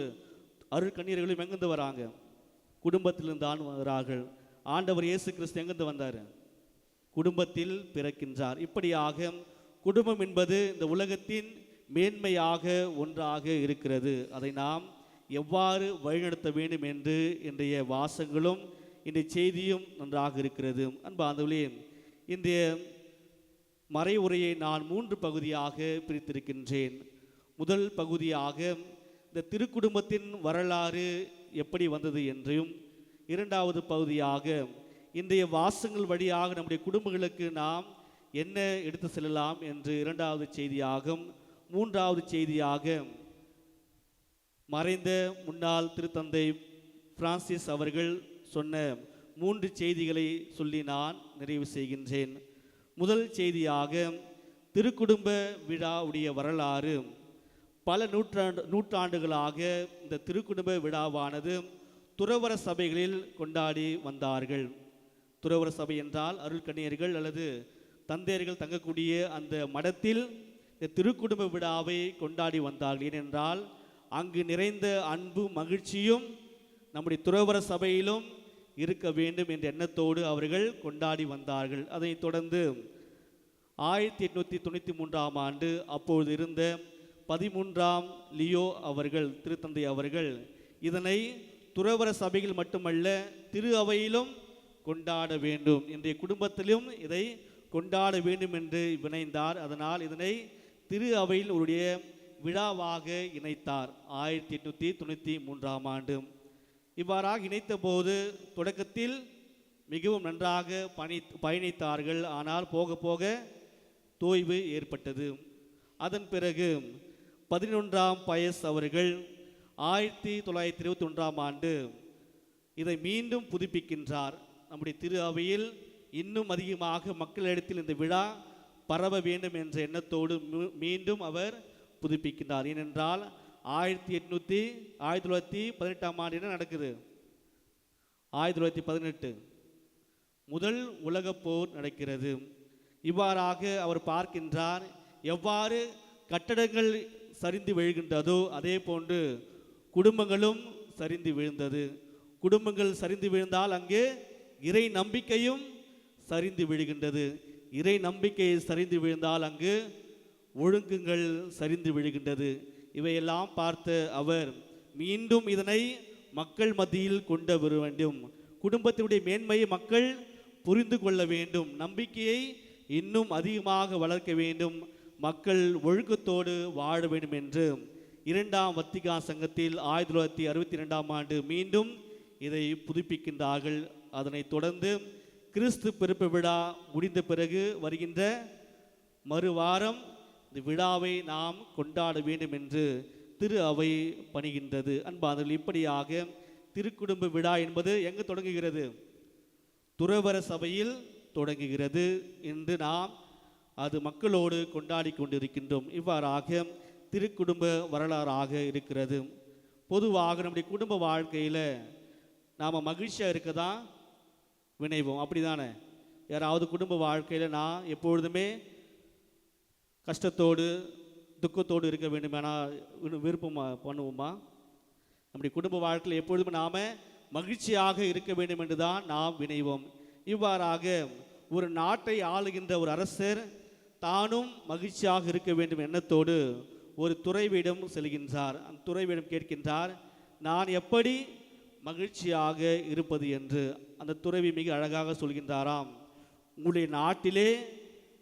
அருட்கண்ணீர்களும் எங்கிருந்து வராங்க? குடும்பத்திலிருந்தான் வரார்கள். ஆண்டவர் இயேசு கிறிஸ்து எங்கிருந்து வந்தார்? குடும்பத்தில் பிறக்கின்றார். இப்படியாக குடும்பம் என்பது இந்த உலகத்தின் மேன்மையாக ஒன்றாக இருக்கிறது. அதை நாம் எவ்வாறு வழிநடத்த வேண்டும் என்று இன்றைய வாசங்களும் இன்றைய செய்தியும் நன்றாக இருக்கிறது. அன்பார்ந்தவர்களே, இன்றைய மறை உரையை நான் 3 பகுதியாக பிரித்திருக்கின்றேன். முதல் பகுதியாக இந்த திருக்குடும்பத்தின் வரலாறு எப்படி வந்தது என்றும், இரண்டாவது பகுதியாக இன்றைய வாசங்கள் வழியாக நம்முடைய குடும்பங்களுக்கு நாம் என்ன எடுத்து செல்லலாம் என்று இரண்டாவது செய்தியாகும். மூன்றாவது செய்தியாக மறைந்த முன்னாள் திருத்தந்தை பிரான்சிஸ் அவர்கள் சொன்ன 3 செய்திகளை சொல்லி நான் நிறைவு செய்கின்றேன். முதல் செய்தியாக திருக்குடும்ப விழாவுடைய வரலாறு பல நூற்றாண்டுகளாக இந்த திருக்குடும்ப விழாவானது துறவற சபைகளில் கொண்டாடி வந்தார்கள். துறவற சபை என்றால் அருள்கன்னியர்கள் அல்லது தந்தையர்கள் தங்கக்கூடிய அந்த மடத்தில் இந்த திருக்குடும்ப விழாவை கொண்டாடி வந்தார்கள். ஏனென்றால் அங்கு நிறைந்த அன்பு மகிழ்ச்சியும் நம்முடைய துறவற சபையிலும் இருக்க வேண்டும் என்ற எண்ணத்தோடு அவர்கள் கொண்டாடி வந்தார்கள். அதைத் தொடர்ந்து 1893ஆம் ஆண்டு அப்பொழுது இருந்த 13ஆம் லியோ அவர்கள், திருத்தந்தை அவர்கள், இதனை துறவற சபைகள் மட்டுமல்ல திரு அவையிலும் கொண்டாட வேண்டும், இன்றைய குடும்பத்திலும் இதை கொண்டாட வேண்டும் என்று வினைந்தார். அதனால் இதனை திரு அவையில் ஒரு விழாவாக இணைத்தார் 1893ஆம் ஆண்டு. இவ்வாறாக இணைத்த போது தொடக்கத்தில் மிகவும் நன்றாக பயணித்தார்கள். ஆனால் போக போக தோய்வு ஏற்பட்டது. அதன் பிறகு 11ஆம் பயஸ் அவர்கள் 1921ஆம் ஆண்டு இதை மீண்டும் புதுப்பிக்கின்றார். நம்முடைய திரு அவையில் இன்னும் அதிகமாக மக்களிடத்தில் இந்த விழா பரவ வேண்டும் என்ற எண்ணத்தோடு மீண்டும் அவர் புதுப்பிக்கின்றார். ஏனென்றால் 1918ஆம் ஆண்டு என்ன நடக்குது? 1918 முதல் உலகப் போர் நடக்கிறது. இவ்வாறாக அவர் பார்க்கின்றார், எவ்வாறு கட்டடங்கள் சரிந்து விழுகின்றதோ அதே போன்று குடும்பங்களும் சரிந்து விழுந்தது. குடும்பங்கள் சரிந்து விழுந்தால் அங்கே இறை நம்பிக்கையும் சரிந்து விழுகின்றது. இறை நம்பிக்கை சரிந்து விழுந்தால் அங்கு ஒழுங்குகள் சரிந்து விழுகின்றது. இவையெல்லாம் பார்த்த அவர் மீண்டும் இதனை மக்கள் மத்தியில் கொண்டு வர வேண்டும். குடும்பத்தினுடைய மேன்மையை மக்கள் புரிந்து கொள்ள வேண்டும். நம்பிக்கையை இன்னும் அதிகமாக வளர்க்க வேண்டும். மக்கள் ஒழுக்கத்தோடு வாழ வேண்டும் என்று 2ஆம் வத்திக்கான் சங்கத்தில் 1962ஆம் ஆண்டு மீண்டும் இதை புதுப்பிக்கின்றார்கள். அதனைத் தொடர்ந்து கிறிஸ்து பிறப்பு விழா முடிந்த பிறகு வருகின்ற மறுவாரம் இந்த விழாவை நாம் கொண்டாட வேண்டும் என்று திரு அவை பணிகின்றது. அன்பானவர்கள், இப்படியாக திருக்குடும்ப விழா என்பது எங்கு தொடங்குகிறது? துறவற சபையில் தொடங்குகிறது. இன்று நாம் அது மக்களோடு கொண்டாடி கொண்டிருக்கின்றோம். இவ்வாறாக திருக்குடும்ப வரலாறாக இருக்கிறது. பொதுவாக நம்முடைய குடும்ப வாழ்க்கையில் நாம் மகிழ்ச்சியாக இருக்க தான் வினைவோம், அப்படி தானே? யாராவது குடும்ப வாழ்க்கையில் நான் எப்பொழுதுமே கஷ்டத்தோடு துக்கத்தோடு இருக்க வேண்டுமானா விருப்பம் பண்ணுவோமா? நம்முடைய குடும்ப வாழ்க்கையில் எப்பொழுதுமே நாம் மகிழ்ச்சியாக இருக்க வேண்டும் என்று தான் நாம் வினைவோம். இவ்வாறாக ஒரு நாட்டை ஆளுகின்ற ஒரு அரசர் தானும் மகிழ்ச்சியாக இருக்க வேண்டும் எண்ணத்தோடு ஒரு துறவியிடம் செல்கின்றார். அந்த துறவியிடம் கேட்கின்றார், நான் எப்படி மகிழ்ச்சியாக இருப்பது என்று. அந்த துறவி மிக அழகாக சொல்கின்றாராம், உங்களுடைய நாட்டிலே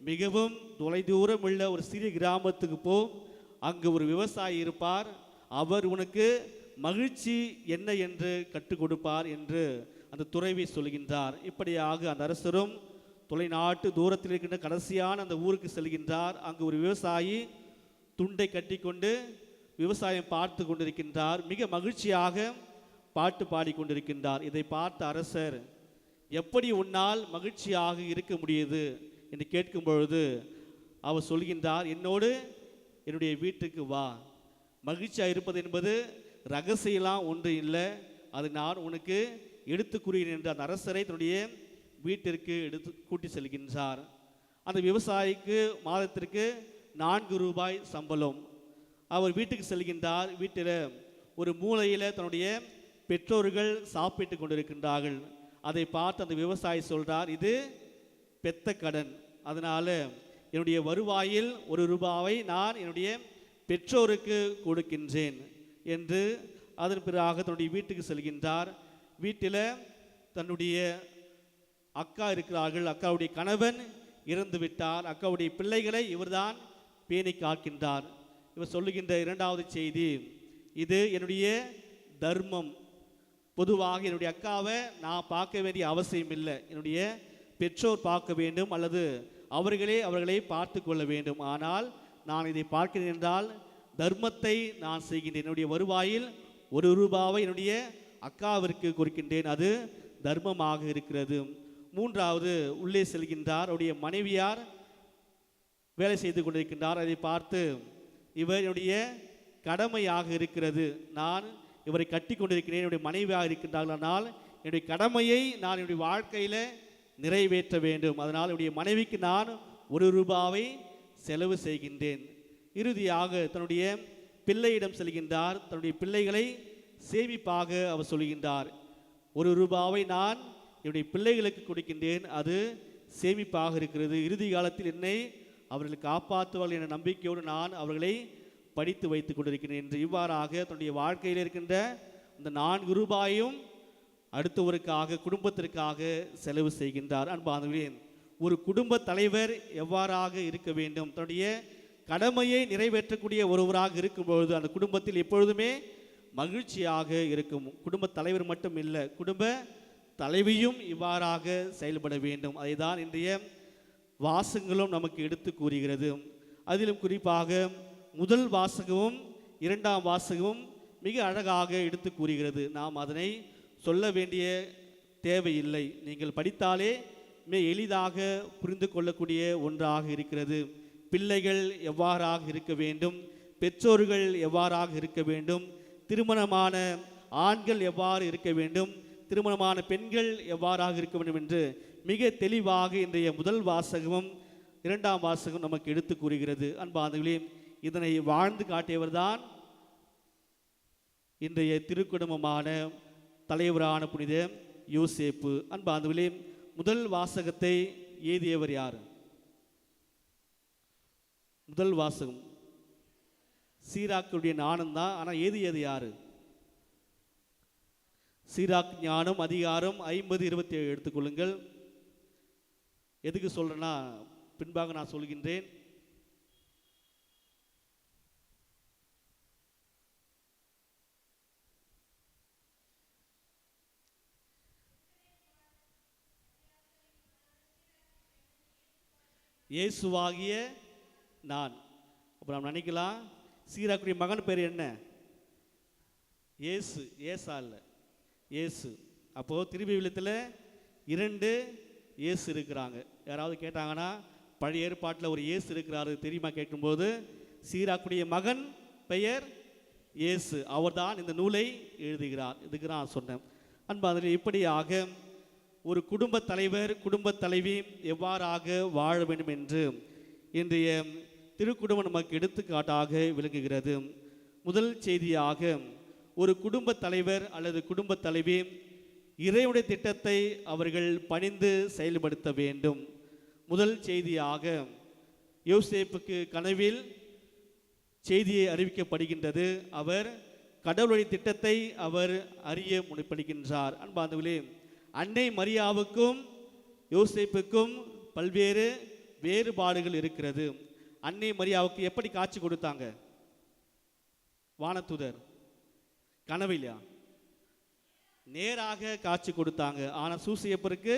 மிகவும் தொலைதூரம் உள்ள ஒரு சிறிய கிராமத்துக்கு போ, அங்கு ஒரு விவசாயி இருப்பார், அவர் உனக்கு மகிழ்ச்சி என்ன என்று கற்றுக் கொடுப்பார் என்று அந்த துறவி சொல்கின்றார். இப்படியாக அந்த அரசரும் தொலைநாட்டு தூரத்தில் இருக்கின்ற கடைசியான அந்த ஊருக்கு செல்கின்றார். அங்கு ஒரு விவசாயி துண்டை கட்டிக்கொண்டு விவசாயம் பார்த்து கொண்டிருக்கின்றார். மிக மகிழ்ச்சியாக பாட்டு பாடிக்கொண்டிருக்கின்றார். இதை பார்த்த அரசர், எப்படி உன்னால் மகிழ்ச்சியாக இருக்க முடியுது என்று கேட்கும் பொழுது அவர் சொல்கின்றார், என்னோடு என்னுடைய வீட்டுக்கு வா. மகிழ்ச்சியாக இருப்பது என்பது ரகசியலாம் ஒன்று இல்லை, அது நான் உனக்கு எடுத்து கூறுகிறேன் என்று அந்த அரசரை தன்னுடைய வீட்டிற்கு எடுத்து கூட்டி செல்கின்றார். அந்த விவசாயிக்கு மாதத்திற்கு 4 ரூபாய் சம்பளம். அவர் வீட்டுக்கு செல்கின்றார். வீட்டில் ஒரு மூலையில் தன்னுடைய பெற்றோர்கள் சாப்பிட்டு கொண்டிருக்கின்றார்கள். அதை பார்த்து அந்த விவசாயி சொல்கிறார், இது பெத்த கடன், அதனால் என்னுடைய வருவாயில் 1 ரூபாவை நான் என்னுடைய பெற்றோருக்கு கொடுக்கின்றேன் என்று அதன் பிறகு தன்னுடைய வீட்டுக்கு செல்கின்றார். வீட்டில் தன்னுடைய அக்கா இருக்கிறார்கள். அக்காவுடைய கணவன் இறந்து விட்டார். அக்காவுடைய பிள்ளைகளை இவர்தான் பேணி காக்கின்றார். இவர் சொல்லுகின்ற 2வது செய்தி, இது என்னுடைய தர்மம். பொதுவாக என்னுடைய அக்காவை நான் பார்க்க வேண்டிய அவசியம் இல்லை, என்னுடைய பெற்றோர் பார்க்க வேண்டும் அல்லது அவர்களை பார்த்து கொள்ள வேண்டும். ஆனால் நான் இதை பார்க்கிறேன் என்றால் தர்மத்தை நான் செய்கின்றேன். என்னுடைய வருவாயில் 1 ரூபாவை என்னுடைய அக்காவிற்கு கொடுக்கின்றேன், அது தர்மமாக இருக்கிறது. 3வது உள்ளே செல்கின்றார். அவருடைய மனைவியார் வேலை செய்து கொண்டிருக்கின்றார். அதை பார்த்து இவர் என்னுடைய கடமையாக இருக்கிறது, நான் இவரை கட்டி கொண்டிருக்கிறேன், என்னுடைய மனைவியாக இருக்கின்றார்கள், ஆனால் என்னுடைய கடமையை நான் என்னுடைய வாழ்க்கையில் நிறைவேற்ற வேண்டும், அதனால் என்னுடைய மனைவிக்கு நான் ₹1 செலவு செய்கின்றேன். இறுதியாக தன்னுடைய பிள்ளையிடம் செல்கின்றார். தன்னுடைய பிள்ளைகளை சேமிப்பாக அவர் சொல்கின்றார், ₹1 நான் என்னுடைய பிள்ளைகளுக்கு கொடுக்கின்றேன், அது சேமிப்பாக இருக்கிறது. இறுதி காலத்தில் என்னை அவர்கள் காப்பாற்றுவார்கள் என்ற நம்பிக்கையோடு நான் அவர்களை படித்து வைத்துக் கொண்டிருக்கிறேன் என்று இவ்வாறாக தன்னுடைய வாழ்க்கையில் இருக்கின்ற இந்த ₹4 அடுத்தவருக்காக குடும்பத்திற்காக செலவு செய்கின்றார். அன்பானவர்களே, ஒரு குடும்ப தலைவர் எவ்வாறாக இருக்க வேண்டும்? தன்னுடைய கடமையை நிறைவேற்றக்கூடிய ஒருவராக இருக்கும்பொழுது அந்த குடும்பத்தில் எப்பொழுதுமே மகிழ்ச்சியாக இருக்கும். குடும்ப தலைவர் மட்டும் இல்லை, குடும்ப தலைவியும் இவ்வாறாக செயல்பட வேண்டும். அதை தான் இன்றைய வாசகங்களும் நமக்கு எடுத்து கூறுகிறது. அதிலும் குறிப்பாக முதல் வாசகமும் 2ஆம் வாசகமும் மிக அழகாக எடுத்து கூறுகிறது. நாம் அதனை சொல்ல வேண்டிய தேவையில்லை, நீங்கள் படித்தாலே மிக எளிதாக புரிந்து கொள்ளக்கூடிய ஒன்றாக இருக்கிறது. பிள்ளைகள் எவ்வாறாக இருக்க வேண்டும், பெற்றோர்கள் எவ்வாறாக இருக்க வேண்டும், திருமணமான ஆண்கள் எவ்வாறு இருக்க வேண்டும், திருமணமான பெண்கள் எவ்வாறாக இருக்க வேண்டும் என்று மிக தெளிவாக இன்றைய முதல் வாசகமும் 2ஆம் வாசகம் நமக்கு எடுத்து கூறுகிறது. அன்பானவர்களே, இதனை வாழ்ந்து காட்டியவர்தான் இன்றைய திருக்குடும்பமான தலைவரான புனித யோசேப்பு. அன்பானவர்களே, முதல் வாசகத்தை எழுதியவர் யார்? முதல் வாசகம் சீராக்குடைய ஞானம் தான், ஆனால் எழுதியது யாரு? சீராக் ஞானம் அதிகாரம் 50:27 எடுத்துக்கொள்ளுங்கள். எதுக்கு சொல்றேன்னா பின்பாக நான் சொல்கின்றேன். இயேசுவாகிய நான். அப்போ நாம் நினைக்கலாம், சீராக்குடைய மகன் பேர் என்ன? இயேசு. ஏசா இல்லை, இயேசு. அப்போது திருவிவிலியத்தில் 2 இயேசு இருக்கிறாங்க. யாராவது கேட்டாங்கன்னா பழைய ஏற்பாட்டில் ஒரு இயேசு இருக்கிறாரு தெரியுமா கேட்கும்போது, சீராக்குடைய மகன் பெயர் இயேசு, அவர்தான் இந்த நூலை எழுதுகிறார். இதுக்கு நான் சொன்னேன். அன்பானவர்களே, இப்படியாக ஒரு குடும்ப தலைவர் குடும்ப தலைவி எவ்வாறாக வாழ வேண்டும் என்று இன்றைய திருக்குடும்பம் நமக்கு எடுத்துக்காட்டாக விளங்குகிறது. முதல் செய்தியாக, ஒரு குடும்ப தலைவர் அல்லது குடும்ப தலைவி இறைவனுடைய திட்டத்தை அவர்கள் பணிந்து செயல்படுத்த வேண்டும். முதல் செய்தியாக, யோசேப்புக்கு கனவில் செய்தியை அறிவிக்கப்படுகின்றது. அவர் கடவுளுடைய திட்டத்தை அவர் அறிய முனைப்படுகின்றார். அன்பானவர்களே, அன்னை மரியாவுக்கும் யோசேப்புக்கும் பல்வேறு வேறுபாடுகள் இருக்கிறது. அன்னை மரியாவுக்கு எப்படி காட்சி கொடுத்தாங்க? வானதூதர் கனவில்லையா? நேராக காட்சி கொடுத்தாங்க. ஆனால் சூசையப்பருக்கு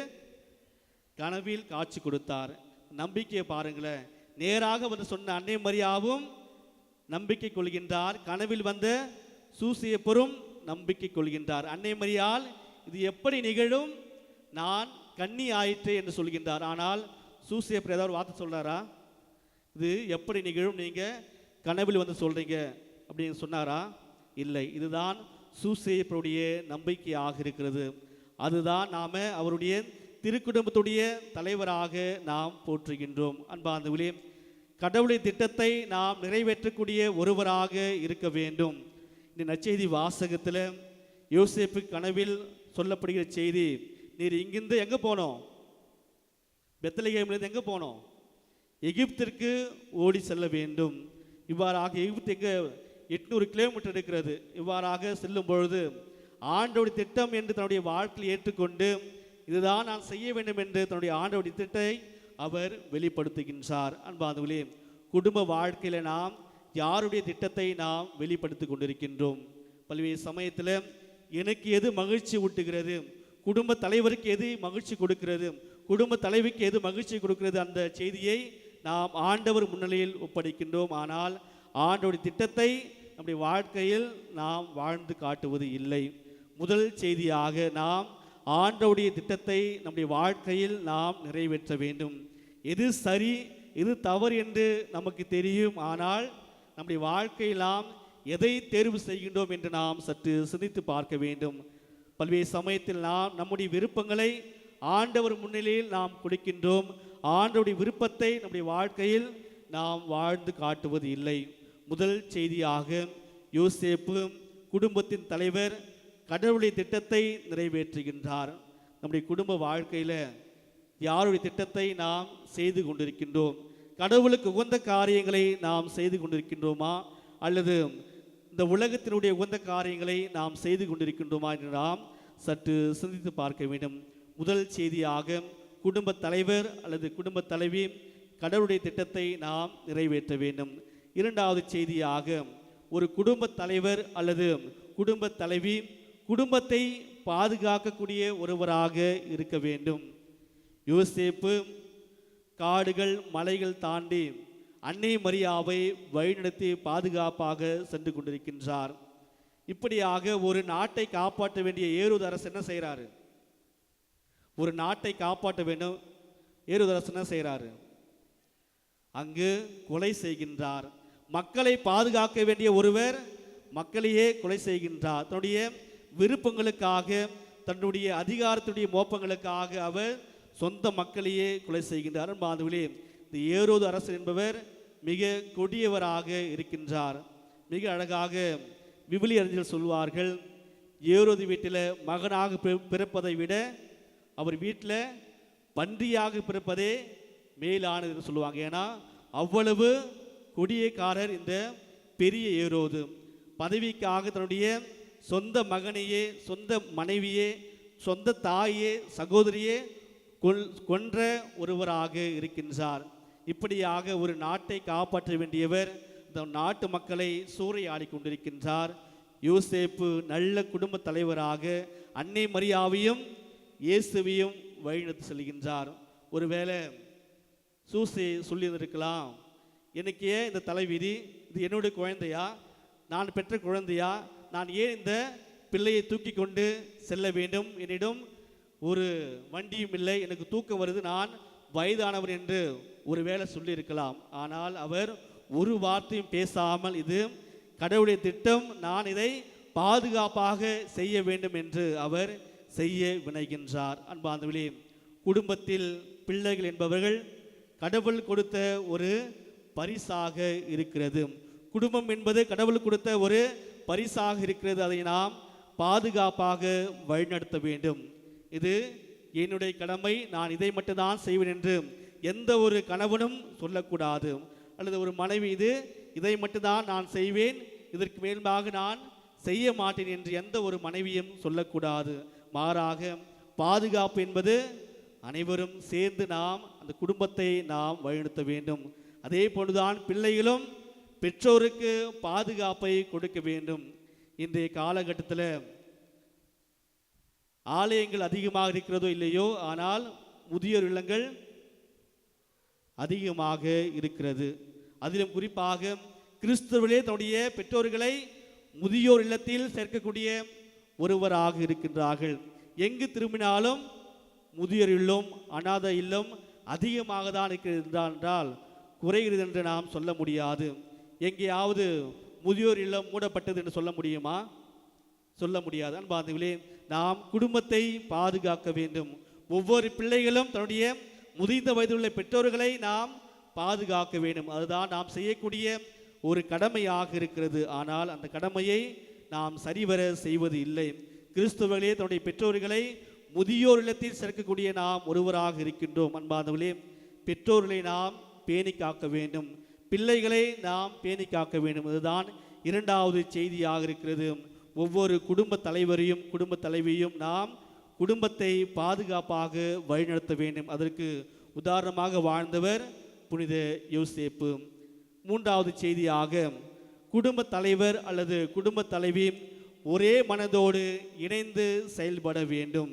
கனவில் காட்சி கொடுத்தார். நம்பிக்கையை பாருங்களேன். நேராக வந்து சொன்ன அன்னை மரியாவும் நம்பிக்கை கொள்கின்றார், கனவில் வந்த சூசையப்பரும் நம்பிக்கை கொள்கின்றார். அன்னை மரியாள் இது எப்படி நிகழும், நான் கன்னி ஆயிற்று என்று சொல்கின்றார். ஆனால் சூசையப்பர் ஏதாவது வார்த்தை சொல்றாரா? இது எப்படி நிகழும், நீங்க கனவில் வந்து சொல்றீங்க அப்படின்னு சொன்னாரா? இல்லை. இதுதான் சூசையப்பருடைய நம்பிக்கையாக இருக்கிறது. அதுதான் நாம அவருடைய திருக்குடும்பத்துடைய தலைவராக நாம் போற்றுகின்றோம். அன்பார்ந்தவர்களே, கடவுளுடைய திட்டத்தை நாம் நிறைவேற்றக்கூடிய ஒருவராக இருக்க வேண்டும். இந்த நற்செய்தி வாசகத்தில் யோசேப்பு கனவில் சொல்லப்படுகிற செய்தி, நீர் இங்கிருந்து எங்கே போனோம்? பெத்லகேமிலிருந்து எங்கே போனோம்? எகிப்திற்கு ஓடி செல்ல வேண்டும். இவ்வாறாக எகிப்துக்கு 800 கிலோமீட்டர் இருக்கிறது. இவ்வாறாக செல்லும் பொழுது ஆண்டவருடைய திட்டம் என்று தன்னுடைய வாழ்க்கையில் ஏற்றுக்கொண்டு இதுதான் நான் செய்ய வேண்டும் என்று தன்னுடைய ஆண்டவருடைய திட்டத்தை அவர் வெளிப்படுத்துகின்றார். அன்பானவர்களே, குடும்ப வாழ்க்கையில் நாம் யாருடைய திட்டத்தை நாம் வெளிப்படுத்தி கொண்டிருக்கின்றோம்? பல்வேறு சமயத்தில் எனக்கு எது மகிழ்ச்சி ஊட்டுகிறது, குடும்ப தலைவருக்கு எது மகிழ்ச்சி கொடுக்கிறது, குடும்ப தலைவிக்கு எது மகிழ்ச்சி கொடுக்கிறது, அந்த செய்தியை நாம் ஆண்டவர் முன்னிலையில் ஒப்படைக்கின்றோம். ஆனால் ஆண்டவருடைய திட்டத்தை நம்முடைய வாழ்க்கையில் நாம் வாழ்ந்து காட்டுவது இல்லை. முதல் செய்தியாக, நாம் ஆண்டவருடைய திட்டத்தை நம்முடைய வாழ்க்கையில் நாம் நிறைவேற்ற வேண்டும். எது சரி இது தவறு என்று நமக்கு தெரியும். ஆனால் நம்முடைய வாழ்க்கையெல்லாம் எதை தேர்வு செய்கின்றோம் என்று நாம் சற்று சிந்தித்து பார்க்க வேண்டும். பல்வேறு சமயத்தில் நாம் நம்முடைய விருப்பங்களை ஆண்டவர் முன்னிலையில் நாம் கொடுக்கின்றோம். ஆண்டவருடைய விருப்பத்தை நம்முடைய வாழ்க்கையில் நாம் வாழ்ந்து காட்டுவது இல்லை. முதல் செய்தியாக யோசேப்பு குடும்பத்தின் தலைவர் கடவுளுடைய திட்டத்தை நிறைவேற்றுகின்றார். நம்முடைய குடும்ப வாழ்க்கையில் யாருடைய திட்டத்தை நாம் செய்து கொண்டிருக்கின்றோம்? கடவுளுக்கு உகந்த காரியங்களை நாம் செய்து கொண்டிருக்கின்றோமா, அல்லது இந்த உலகத்தினுடைய உகந்த காரியங்களை நாம் செய்து கொண்டிருக்கின்றோமா என்று நாம் சற்று சிந்தித்து பார்க்க வேண்டும். முதல் செய்தியாக குடும்ப தலைவர் அல்லது குடும்ப தலைவி கடவுளுடைய திட்டத்தை நாம் நிறைவேற்ற வேண்டும். இரண்டாவது செய்தியாக ஒரு குடும்ப தலைவர் அல்லது குடும்ப தலைவி குடும்பத்தை பாதுகாக்கக்கூடிய ஒருவராக இருக்க வேண்டும். யோசேப்பு காடுகள் மலைகள் தாண்டி அன்னை மரியாவை வழிநடத்தி பாதுகாப்பாக சென்று கொண்டிருக்கின்றார். இப்படியாக ஒரு நாட்டை காப்பாற்ற வேண்டிய ஏரோது அரசு என்ன செய்கிறாரு? ஒரு நாட்டை காப்பாற்ற வேண்டும், ஏரோது அரசு என்ன செய்கிறாரு? அங்கு கொலை செய்கின்றார். மக்களை பாதுகாக்க வேண்டிய ஒருவர் மக்களையே கொலை செய்கின்றார். தன்னுடைய விருப்பங்களுக்காக, தன்னுடைய அதிகாரத்துடைய மோப்பங்களுக்காக அவர் சொந்த மக்களையே கொலை செய்கின்றார். பாதுகளே, இந்த ஏரோது அரசர் என்பவர் மிக கொடியவராக இருக்கின்றார். மிக அழகாக விவிலிய அறிஞர்கள் சொல்வார்கள், ஏரோது வீட்டில் மகனாக பிறப்பதை விட அவர் வீட்டில் பன்றியாக பிறப்பதே மேலானது என்று சொல்லுவாங்க. ஏன்னா அவ்வளவு கொடியக்காரர் இந்த பெரிய ஏரோது. பதவிக்காக தன்னுடைய சொந்த மகனையே, சொந்த மனைவியே, சொந்த தாயே, சகோதரியே கொன்ற ஒருவராக இருக்கின்றார். இப்படியாக ஒரு நாட்டை காப்பாற்ற வேண்டியவர் இந்த நாட்டு மக்களை சூறையாடி கொண்டிருக்கின்றார். யோசேப்பு நல்ல குடும்ப தலைவராக அன்னை மரியாவையும் இயேசுவையும் வழிநடத்தி செல்கின்றார். ஒருவேளை சூசை சொல்லியிருந்திருக்கலாம், எனக்கு ஏன் இந்த தலைவிதி? இது என்னுடைய குழந்தையா? நான் பெற்ற குழந்தையா? நான் ஏன் இந்த பிள்ளையை தூக்கி கொண்டு செல்ல வேண்டும்? என்னிடம் ஒரு வண்டியும் இல்லை, எனக்கு தூக்கம் வருது, நான் வயதானவர் என்று ஒருவேளை சொல்லியிருக்கலாம். ஆனால் அவர் ஒரு வார்த்தையும் பேசாமல், இது கடவுளுடைய திட்டம், நான் இதை பாதுகாப்பாக செய்ய வேண்டும் என்று அவர் செய்ய வினைகின்றார். அன்பார்ந்தவர்களே, குடும்பத்தில் பிள்ளைகள் என்பவர்கள் கடவுள் கொடுத்த ஒரு பரிசாக இருக்கிறது. குடும்பம் என்பது கடவுள் கொடுத்த ஒரு பரிசாக இருக்கிறது. அதை நாம் பாதுகாப்பாக வழிநடத்த வேண்டும். இது என்னுடைய கடமை, நான் இதை மட்டும்தான் செய்வேன் என்று எந்த ஒரு கணவனும் சொல்லக்கூடாது. அல்லது ஒரு மனைவி இதை மட்டும்தான் நான் செய்வேன், இதற்கு மேலாக நான் செய்ய மாட்டேன் என்று எந்த ஒரு மனைவியும் சொல்லக்கூடாது. மாறாக பாதுகாப்பு என்பது அனைவரும் சேர்ந்து நாம் அந்த குடும்பத்தை நாம் வழிநடத்த வேண்டும். அதே போன்றுதான் பிள்ளைகளும் பெற்றோருக்கு பாதுகாப்பை கொடுக்க வேண்டும். இன்றைய காலகட்டத்தில் ஆலயங்கள் அதிகமாக இருக்கிறதோ இல்லையோ, ஆனால் முதியோர் இல்லங்கள் அதிகமாக இருக்கிறது. அதிலும் குறிப்பாக கிறிஸ்தவர்களே தன்னுடைய பெற்றோர்களை முதியோர் இல்லத்தில் சேர்க்கக்கூடிய ஒருவராக இருக்கின்றார்கள். எங்கு திரும்பினாலும் முதியோர் இல்லம், அநாத இல்லம் அதிகமாக தான் இருக்கிறது என்றால் குறைகிறது என்று நாம் சொல்ல முடியாது. எங்கேயாவது முதியோர் இல்லம் மூடப்பட்டது என்று சொல்ல முடியுமா? சொல்ல முடியாது. அன்பார்ந்தவர்களே, நாம் குடும்பத்தை பாதுகாக்க வேண்டும். ஒவ்வொரு பிள்ளைகளும் தன்னுடைய முதிர்ந்த வயதுள்ள பெற்றோர்களை நாம் பாதுகாக்க வேண்டும். அதுதான் நாம் செய்யக்கூடிய ஒரு கடமையாக இருக்கிறது. ஆனால் அந்த கடமையை நாம் சரிவர செய்வது இல்லை. கிறிஸ்தவர்களே தன்னுடைய பெற்றோர்களை முதியோர் இல்லத்தில் சேர்க்கக்கூடிய நாம் ஒருவராக இருக்கின்றோம். அன்பார்ந்தவர்களே, பெற்றோர்களை நாம் பேணி காக்க வேண்டும், பிள்ளைகளை நாம் பேணி காக்க வேண்டும். இதுதான் இரண்டாவது செய்தியாக இருக்கிறது. ஒவ்வொரு குடும்ப தலைவரையும் குடும்ப தலைவியும் நாம் குடும்பத்தை பாதுகாப்பாக வழிநடத்த வேண்டும். அதற்கு உதாரணமாக வாழ்ந்தவர் புனித யோசேப்பு. மூன்றாவது செய்தியாக குடும்ப தலைவர் அல்லது குடும்ப தலைவி ஒரே மனதோடு இணைந்து செயல்பட வேண்டும்.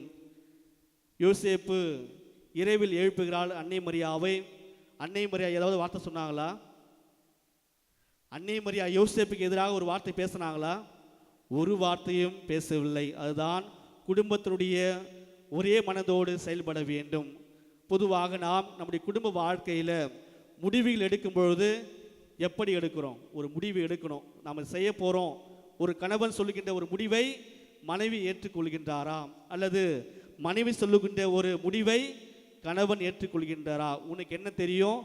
யோசேப்பு இரவில் எழுப்புகிறாள் அன்னை மரியாவை. அன்னை மரியா ஏதாவது வார்த்தை சொன்னாங்களா? அன்னை மரியா யோசேப்புக்கு எதிராக ஒரு வார்த்தை பேசினாங்களா? ஒரு வார்த்தையும் பேசவில்லை. அதுதான் குடும்பத்தினுடைய ஒரே மனதோடு செயல்பட வேண்டும். பொதுவாக நாம் நம்முடைய குடும்ப வாழ்க்கையில் முடிவுகள் எடுக்கும் பொழுது எப்படி எடுக்கிறோம்? ஒரு முடிவு எடுக்கணும், நாம் செய்ய போகிறோம். ஒரு கணவன் சொல்லுகின்ற ஒரு முடிவை மனைவி ஏற்றுக்கொள்கின்றாரா, அல்லது மனைவி சொல்லுகின்ற ஒரு முடிவை கணவன் ஏற்றுக்கொள்கின்றாரா? உனக்கு என்ன தெரியும்,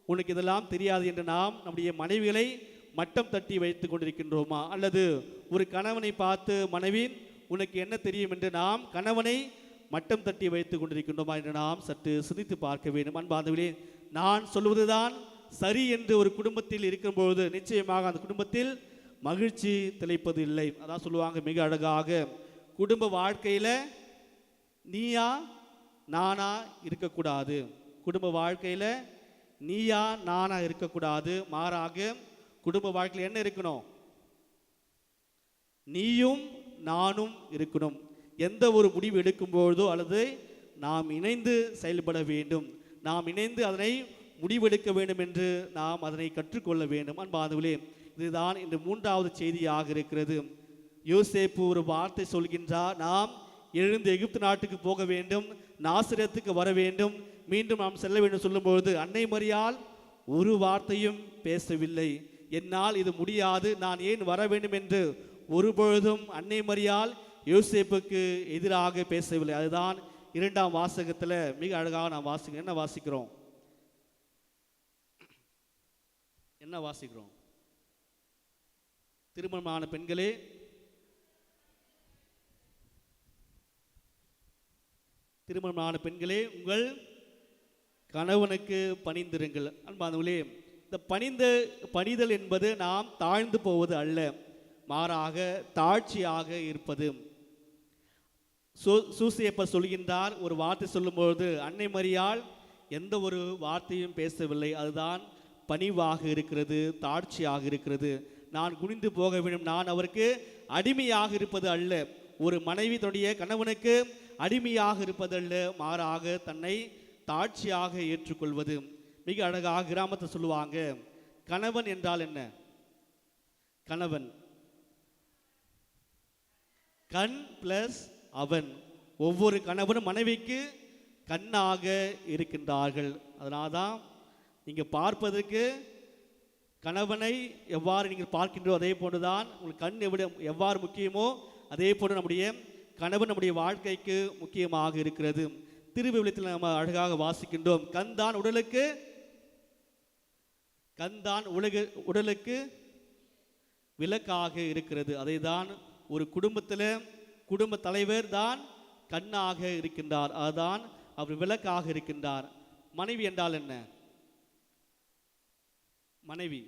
உனக்கு இதெல்லாம் தெரியாது என்று நாம் நம்முடைய மனைவிகளை மட்டம் தட்டி வைத்து கொண்டிருக்கின்றோமா? அல்லது ஒரு கணவனை பார்த்து மனைவி உனக்கு என்ன தெரியும் என்று நாம் கணவனை மட்டம் தட்டி வைத்து கொண்டிருக்கின்றோமா என்று நாம் சற்று சிந்தித்து பார்க்க வேண்டும். அன்பார்ந்தவர்களே, நான் சொல்வதுதான் சரி என்று ஒரு குடும்பத்தில் இருக்கும்பொழுது நிச்சயமாக அந்த குடும்பத்தில் மகிழ்ச்சி திளைப்பது இல்லை. அதான் சொல்லுவாங்க மிக அழகாக, குடும்ப வாழ்க்கையில் நீயா நானா இருக்கக்கூடாது. குடும்ப வாழ்க்கையில் நீயா நானா இருக்கக்கூடாது. மாறாக குடும்ப வாழ்க்கையில் என்ன இருக்கணும்? நீயும் நானும் இருக்கணும். எந்த ஒரு முடிவு எடுக்கும்பொழுதோ அல்லது நாம் இணைந்து செயல்பட வேண்டும், நாம் இணைந்து அதனை முடிவெடுக்க வேண்டும் என்று நாம் அதனை கற்றுக்கொள்ள வேண்டும். அன்பானவர்களே, இதுதான் இந்த மூன்றாவது செய்தியாக இருக்கிறது. யோசேப்பு ஒரு வார்த்தை சொல்கின்றார், நாம் எழுந்து எகிப்து நாட்டுக்கு போக வேண்டும், நாசரேத்துக்கு வர வேண்டும், மீண்டும் நாம் செல்ல வேண்டும் சொல்லும்பொழுது அன்னை மரியாள் ஒரு வார்த்தையும் பேசவில்லை. என்னால் இது முடியாது, நான் ஏன் வர வேண்டும் என்று ஒருபொழுதும் அன்னை மரியாள் யோசேப்புக்கு எதிராக பேசவில்லை. அதுதான் இரண்டாம் வாசகத்தில் மிக அழகாக நாம் வாசிக்கிறோம். என்ன வாசிக்கிறோம்? திருமணமான பெண்களே, உங்கள் கணவனுக்கு பணிந்திருங்கள். அன்பானவர்களே, இந்த பணிதல் என்பது நாம் தாழ்ந்து போவது அல்ல, மாறாக தாழ்ச்சியாக இருப்பது. சூசையப்பர் சொல்கின்றார், ஒரு வார்த்தை சொல்லும்பொழுது அன்னை மரியாள் எந்த ஒரு வார்த்தையும் பேசவில்லை. அதுதான் பணிவாக இருக்கிறது, தாழ்ச்சியாக இருக்கிறது. நான் குனிந்து போக வேண்டும், நான் அவருக்கு அடிமையாக இருப்பது அல்ல. ஒரு மனைவி தன்னுடைய கணவனுக்கு அடிமையாக இருப்பதல்ல, மாறாக தன்னை தாழ்ச்சியாக ஏற்றுக்கொள்வது. மிக அழகாக கிராமத்தை சொல்லுவாங்க, கணவன் என்றால் என்ன? கணவன் கண் பிளஸ் அவன். ஒவ்வொரு கணவனும் மனைவிக்கு கண்ணாக இருக்கின்றார்கள். அதனால தான் நீங்கள் பார்ப்பதற்கு கணவனை எவ்வாறு நீங்கள் பார்க்கின்றோ அதே போன்றுதான் உங்களுக்கு கண் எவ்வாறு முக்கியமோ அதே போன்று நம்முடைய கணவன் நம்முடைய வாழ்க்கைக்கு முக்கியமாக இருக்கிறது. திருவிவிலியத்தில் நம்ம அழகாக வாசிக்கின்றோம், கண்தான் உடலுக்கு விளக்காக இருக்கிறது. அதை தான் ஒரு குடும்பத்தில் குடும்ப தலைவர் தான் கண்ணாக இருக்கின்றார், அதுதான் அவர் விளக்காக இருக்கின்றார். மனைவி என்றால் என்ன? மனைவி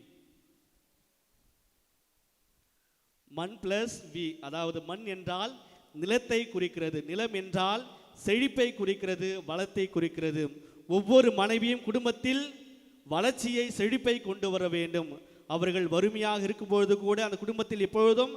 மண் பிளஸ் வி, அதாவது மண் என்றால் நிலத்தை குறிக்கிறது, நிலம் என்றால் செழிப்பை குறிக்கிறது, வளத்தை குறிக்கிறது. ஒவ்வொரு மனைவியும் குடும்பத்தில் வளர்ச்சியை செழிப்பை கொண்டு வர வேண்டும். அவர்கள் வறுமையாக இருக்கும்பொழுது கூட அந்த குடும்பத்தில் எப்பொழுதும்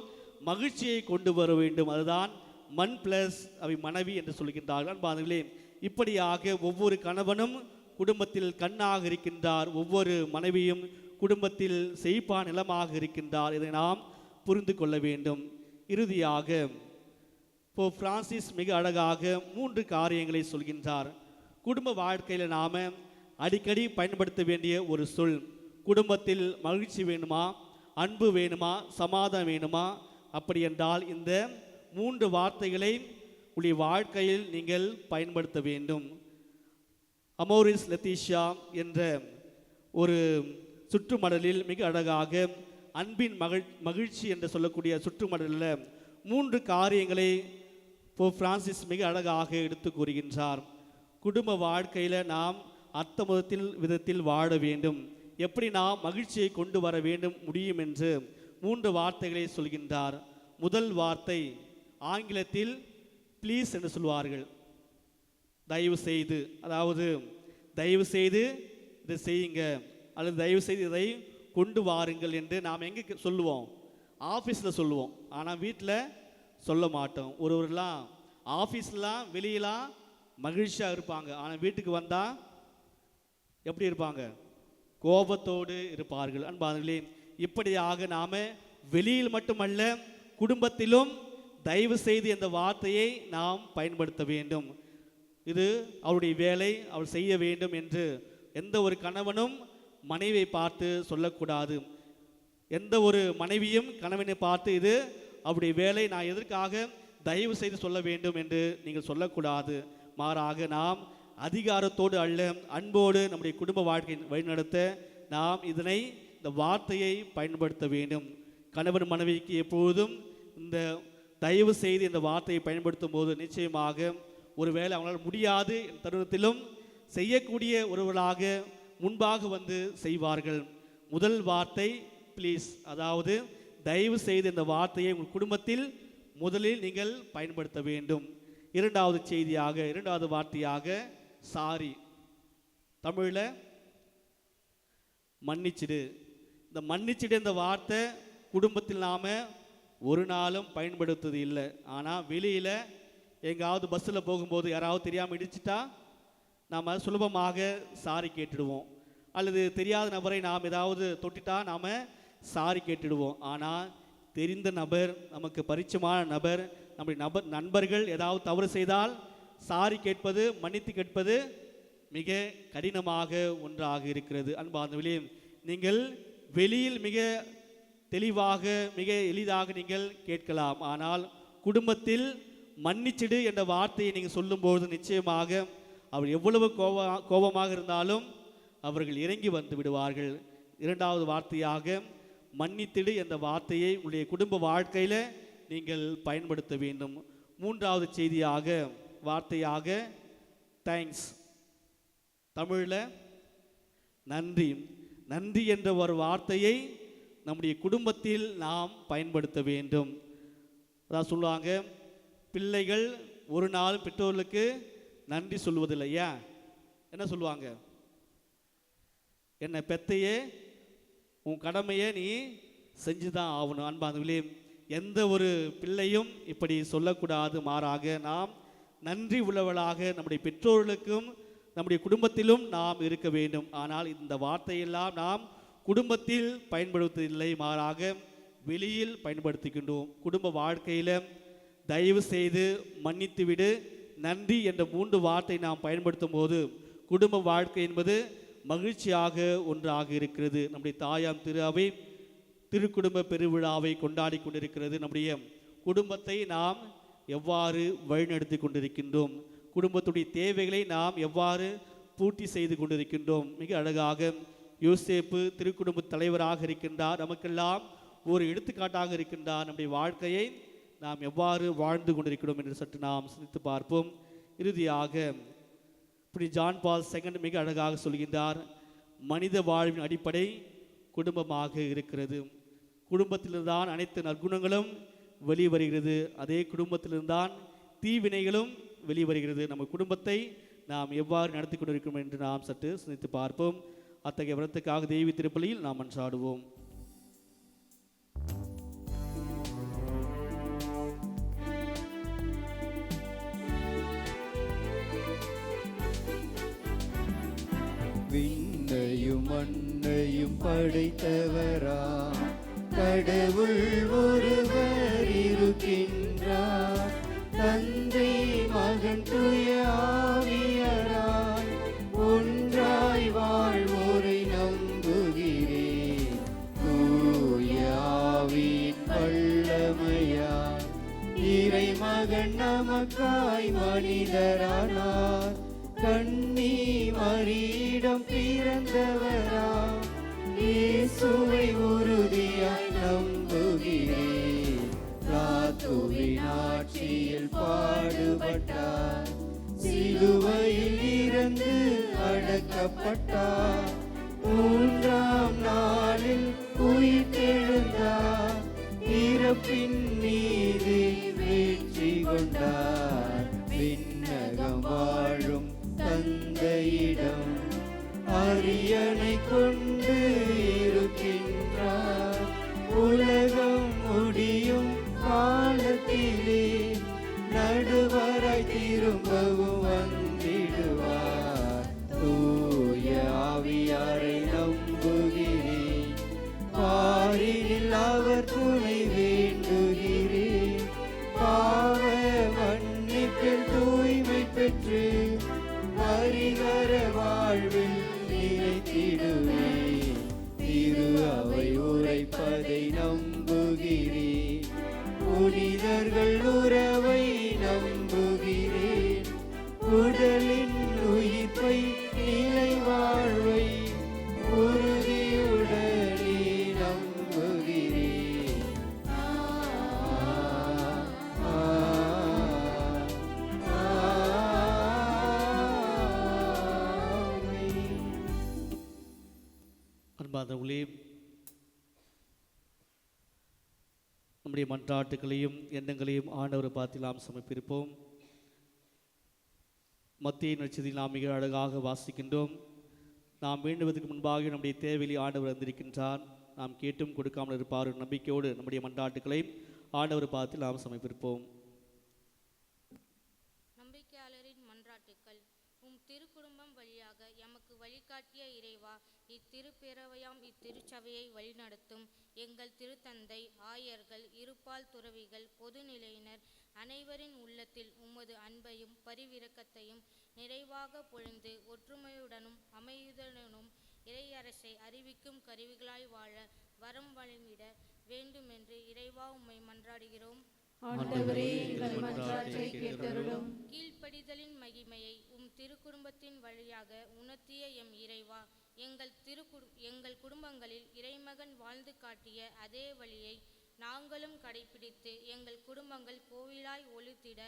மகிழ்ச்சியை கொண்டு வர வேண்டும். அதுதான் மண் பிளஸ் அவை மனைவி என்று சொல்கின்றார்கள். அன்பானவர்களே, இப்படியாக ஒவ்வொரு கணவனும் குடும்பத்தில் கண்ணாக இருக்கின்றார், ஒவ்வொரு மனைவியும் குடும்பத்தில் செழிப்பான நிலமாக இருக்கின்றார். இதை நாம் புரிந்து கொள்ள வேண்டும். இறுதியாக போப் பிரான்சிஸ் மிக அழகாக 3 காரியங்களை சொல்கின்றார். குடும்ப வாழ்க்கையில் நாம் அடிக்கடி பயன்படுத்த வேண்டிய ஒரு சொல். குடும்பத்தில் மகிழ்ச்சி வேணுமா, அன்பு வேணுமா, சமாதானம் வேணுமா? அப்படி என்றால் இந்த 3 வார்த்தைகளை உடைய வாழ்க்கையில் நீங்கள் பயன்படுத்த வேண்டும். அமோரிஸ் லெத்திஷியா என்ற ஒரு சுற்றுமடலில் மிக அழகாக அன்பின் மகிழ்ச்சி என்று சொல்லக்கூடிய சுற்றுமடலில் 3 காரியங்களை போப் பிரான்சிஸ் மிக அழகாக எடுத்து கூறுகின்றார். குடும்ப வாழ்க்கையில் நாம் அர்த்த விதத்தில் வாழ வேண்டும், எப்படி நாம் மகிழ்ச்சியை கொண்டு வர வேண்டும் முடியும் என்று 3 வார்த்தைகளை சொல்கின்றார். முதல் வார்த்தை ஆங்கிலத்தில் ப்ளீஸ் என்று சொல்வார்கள், தயவு செய்து. அதாவது தயவு செய்து இதை செய்யுங்க அல்லது தயவு செய்து இதை கொண்டு வாருங்கள் என்று நாம் எங்கே சொல்லுவோம்? ஆஃபீஸில் சொல்லுவோம், ஆனால் வீட்டில் சொல்ல மாட்டோம். ஒருவரெல்லாம் ஆஃபீஸ்லாம் வெளியெல்லாம் மகிழ்ச்சியாக இருப்பாங்க, ஆனால் வீட்டுக்கு வந்தால் எப்படி இருப்பாங்க? கோபத்தோடு இருப்பார்கள். அன்பானவர்களே, இப்படியாக நாம் வெளியில் மட்டுமல்ல குடும்பத்திலும் தயவு செய்து இந்த வார்த்தையை நாம் பயன்படுத்த வேண்டும். இது அவருடைய வேலை, அவள் செய்ய வேண்டும் என்று எந்த ஒரு கணவனும் மனைவியை பார்த்து சொல்லக்கூடாது. எந்த ஒரு மனைவியும் கணவனை பார்த்து இது அவருடைய வேலை, நான் எதற்காக தயவு செய்து சொல்ல வேண்டும் என்று நீங்கள் சொல்லக்கூடாது. மாறாக நாம் அதிகாரத்தோடு அல்ல, அன்போடு நம்முடைய குடும்ப வாழ்க்கை வழிநடத்த நாம் இந்த வார்த்தையை பயன்படுத்த வேண்டும். கணவன் மனைவிக்கு எப்போதும் இந்த தயவு செய்து இந்த வார்த்தையை பயன்படுத்தும் போது நிச்சயமாக ஒருவேளை அவங்களால் முடியாது தருணத்திலும் செய்யக்கூடிய ஒருவர்களாக முன்பாக வந்து செய்வார்கள். முதல் வார்த்தை ப்ளீஸ், அதாவது தயவு செய்து இந்த வார்த்தையை உங்கள் குடும்பத்தில் முதலில் நீங்கள் பயன்படுத்த வேண்டும். இரண்டாவது வார்த்தையாக சாரி, தமிழில் மன்னிச்சிடு. இந்த மன்னிச்சிடு இந்த வார்த்தை குடும்பத்தில் நாம் ஒரு நாளும் பயன்படுத்துவது இல்லை. ஆனால் வெளியில் எங்காவது பஸ்ஸில் போகும்போது யாராவது தெரியாமல் இடிச்சிட்டா நாம் சுலபமாக சாரி கேட்டுடுவோம். அல்லது தெரியாத நபரை நாம் ஏதாவது தொட்டிட்டா நாம் சாரி கேட்டுடுவோம். ஆனால் தெரிந்த நபர், நமக்கு பரிச்சயமான நபர், நம்முடைய நண்பர்கள் ஏதாவது தவறு செய்தால் சாரி கேட்பது, மன்னித்து கேட்பது மிக கடினமாக ஒன்றாக இருக்கிறது. அன்பார்ந்தவர்களே, நீங்கள் வெளியில் மிக தெளிவாக மிக எளிதாக நீங்கள் கேட்கலாம். ஆனால் குடும்பத்தில் மன்னிச்சிடு என்ற வார்த்தையை நீங்கள் சொல்லும்போது நிச்சயமாக அவர் எவ்வளவு கோபமாக இருந்தாலும் அவர்கள் இறங்கி வந்து விடுவார்கள். இரண்டாவது வார்த்தையாக மன்னித்திடு என்ற வார்த்தையை உங்களுடைய குடும்ப வாழ்க்கையில் நீங்கள் பயன்படுத்த வேண்டும். மூன்றாவது வார்த்தையாக தேங்க்ஸ், தமிழில் நன்றி. நன்றி என்ற ஒரு வார்த்தையை நம்முடைய குடும்பத்தில் நாம் பயன்படுத்த வேண்டும். அதான் சொல்லுவாங்க, பிள்ளைகள் ஒரு நாள் பெற்றோர்களுக்கு நன்றி சொல்வதில்லை. ஏன்? என்ன சொல்லுவாங்க? என்னை பெத்தையே, உன் கடமையை நீ செஞ்சுதான் ஆகணும். அன்பானவர்களே, எந்த ஒரு பிள்ளையும் இப்படி சொல்லக்கூடாது. மாறாக நாம் நன்றி உள்ளவர்களாக நம்முடைய பெற்றோர்களுக்கும் நம்முடைய குடும்பத்திலும் நாம் இருக்க வேண்டும். ஆனால் இந்த வார்த்தையெல்லாம் நாம் குடும்பத்தில் பயன்படுத்துவதில்லை, மாறாக வெளியில் பயன்படுத்துகின்றோம். குடும்ப வாழ்க்கையில் தயவு செய்து, மன்னித்து விடு, நன்றி என்ற 3 வார்த்தை நாம் பயன்படுத்தும் போது குடும்ப வாழ்க்கை என்பது மகிழ்ச்சியாக ஒன்றாக இருக்கிறது. நம்முடைய தாயாம் திரு அவை திருக்குடும்ப பெருவிழாவை கொண்டாடி கொண்டிருக்கிறது. நம்முடைய குடும்பத்தை நாம் எவ்வாறு வழிநடத்தி கொண்டிருக்கின்றோம், குடும்பத்துடைய தேவைகளை நாம் எவ்வாறு பூர்த்தி செய்து கொண்டிருக்கின்றோம். மிக அழகாக யோசேப்பு திருக்குடும்ப தலைவராக இருக்கின்றார், நமக்கெல்லாம் ஒரு எடுத்துக்காட்டாக இருக்கின்றார். நம்முடைய வாழ்க்கையை நாம் எவ்வாறு வாழ்ந்து கொண்டிருக்கிறோம் என்று சற்று நாம் சிந்தித்து பார்ப்போம். இறுதியாக இப்படி ஜான் பால் II மிக அழகாக சொல்கின்றார், மனித வாழ்வின் அடிப்படை குடும்பமாக இருக்கிறது. குடும்பத்திலிருந்தான் அனைத்து நற்குணங்களும் வெளிவருகிறது, அதே குடும்பத்திலிருந்தான் தீவினைகளும் வெளிவருகிறது. நம்ம குடும்பத்தை நாம் எவ்வாறு நடத்தி கொண்டிருக்கிறோம் என்று நாம் சற்று சிந்தித்து பார்ப்போம். அத்தகைய விரத்துக்காக தேவி திருப்பலியில் நாம் மன்றாடுவோம். விண்ணையும் மண்ணையும் படைத்தவரா கடவுள் ஒருவர் இருக்கின்றார். தந்தை மகன் தூய ஆவியராய் ஒன்றாய் வாழ்வோரை நம்புகிறேன். தூய ஆவியின் வல்லமையார் இறை மகன் நமக்காய் மனிதரானார். கண்ணி மரியிடம் பிறந்தவரா இயேசுவை உறுதியாய் நம்புகிறேன். பிலாத்துவின் ஆட்சியில் பாடுபட்டார், சிலுவையில் இறந்து அடக்கப்பட்டார், 3ஆம் நாளில் உயிர்த்தெழுந்தார், இறப்பின் மீது வெற்றி கொண்டார். விண்ணகம் வாழும் தந்தையிடம் அரியணை கொண்டு இருக்கின்றார். உலகம் முடியும் காலத்திலே நடுவராய் திரும்பவும் வந்திடுவார். தூய ஆவியாரை நம்புகிறேன், பாரினில் அவர் துணை வேண்டுகிறேன். பாவ மன்னிப்பில் தூய்மை பெற்று பரிகர வாழ்வில் நிலைத்திடுவேன். திரு அவை உரைப்பதை நம்புகிறேன். புனிதர்கள் உறவை நம்புகிறேன். உடலின் உயிர்ப்பை நிலை வாழ்வை உறுதியுடனே நம்புகிறேன். அன்பார்ந்தவர்களே, நம்முடைய மன்றாட்டுகளையும் எண்ணங்களையும் ஆண்டவர் பார்த்து நாம் சமர்ப்பிப்போம். மத்திய நட்சத்திரத்தில் நாம் மிக அழகாக வாசிக்கின்றோம். நாம் வேண்டுவதற்கு முன்பாக நம்முடைய தேவையை ஆண்டவர் வந்திருக்கின்றார். நாம் கேட்டும் கொடுக்காமல் இருப்பார் நம்பிக்கையோடு நம்முடைய மன்றாட்டுகளை ஆண்டவர் பார்த்து நாம் சமர்ப்பிப்போம். நம்பிக்கையாளரின் மன்றாட்டுக்கள். உம் திருக்குடும்பம் வழியாக எமக்கு வழிகாட்டிய இறைவா, இத்திருப்பேரவையாம் இத்திருச்சபையை வழிநடத்தும் எங்கள் திருத்தந்தை, ஆயர்கள், இருபால் துறவிகள், பொதுநிலையினர் அனைவரின் உள்ளத்தில் உமது அன்பையும் பரிவிரக்கத்தையும் நிறைவாக பொழிந்து ஒற்றுமையுடனும் அமைதியுடனும் இறையரசை அறிவிக்கும் கருவிகளாய் வாழ வரம் வழங்கிட வேண்டுமென்று இறைவா உம்மை மன்றாடுகிறோம். ஆண்டவரே, எங்கள் மன்றாட்டை கேட்டருளும். கீழ்ப்படிதலின் மகிமையை உம் திருக்குடும்பத்தின் வழியாக உணர்த்திய எம் இறைவா, எங்கள் குடும்பங்களில் இறைமகன் வாழ்ந்து காட்டிய அதே வழியை நாங்களும் கடைபிடித்து எங்கள் குடும்பங்கள் கோவிலாய் ஒளித்திட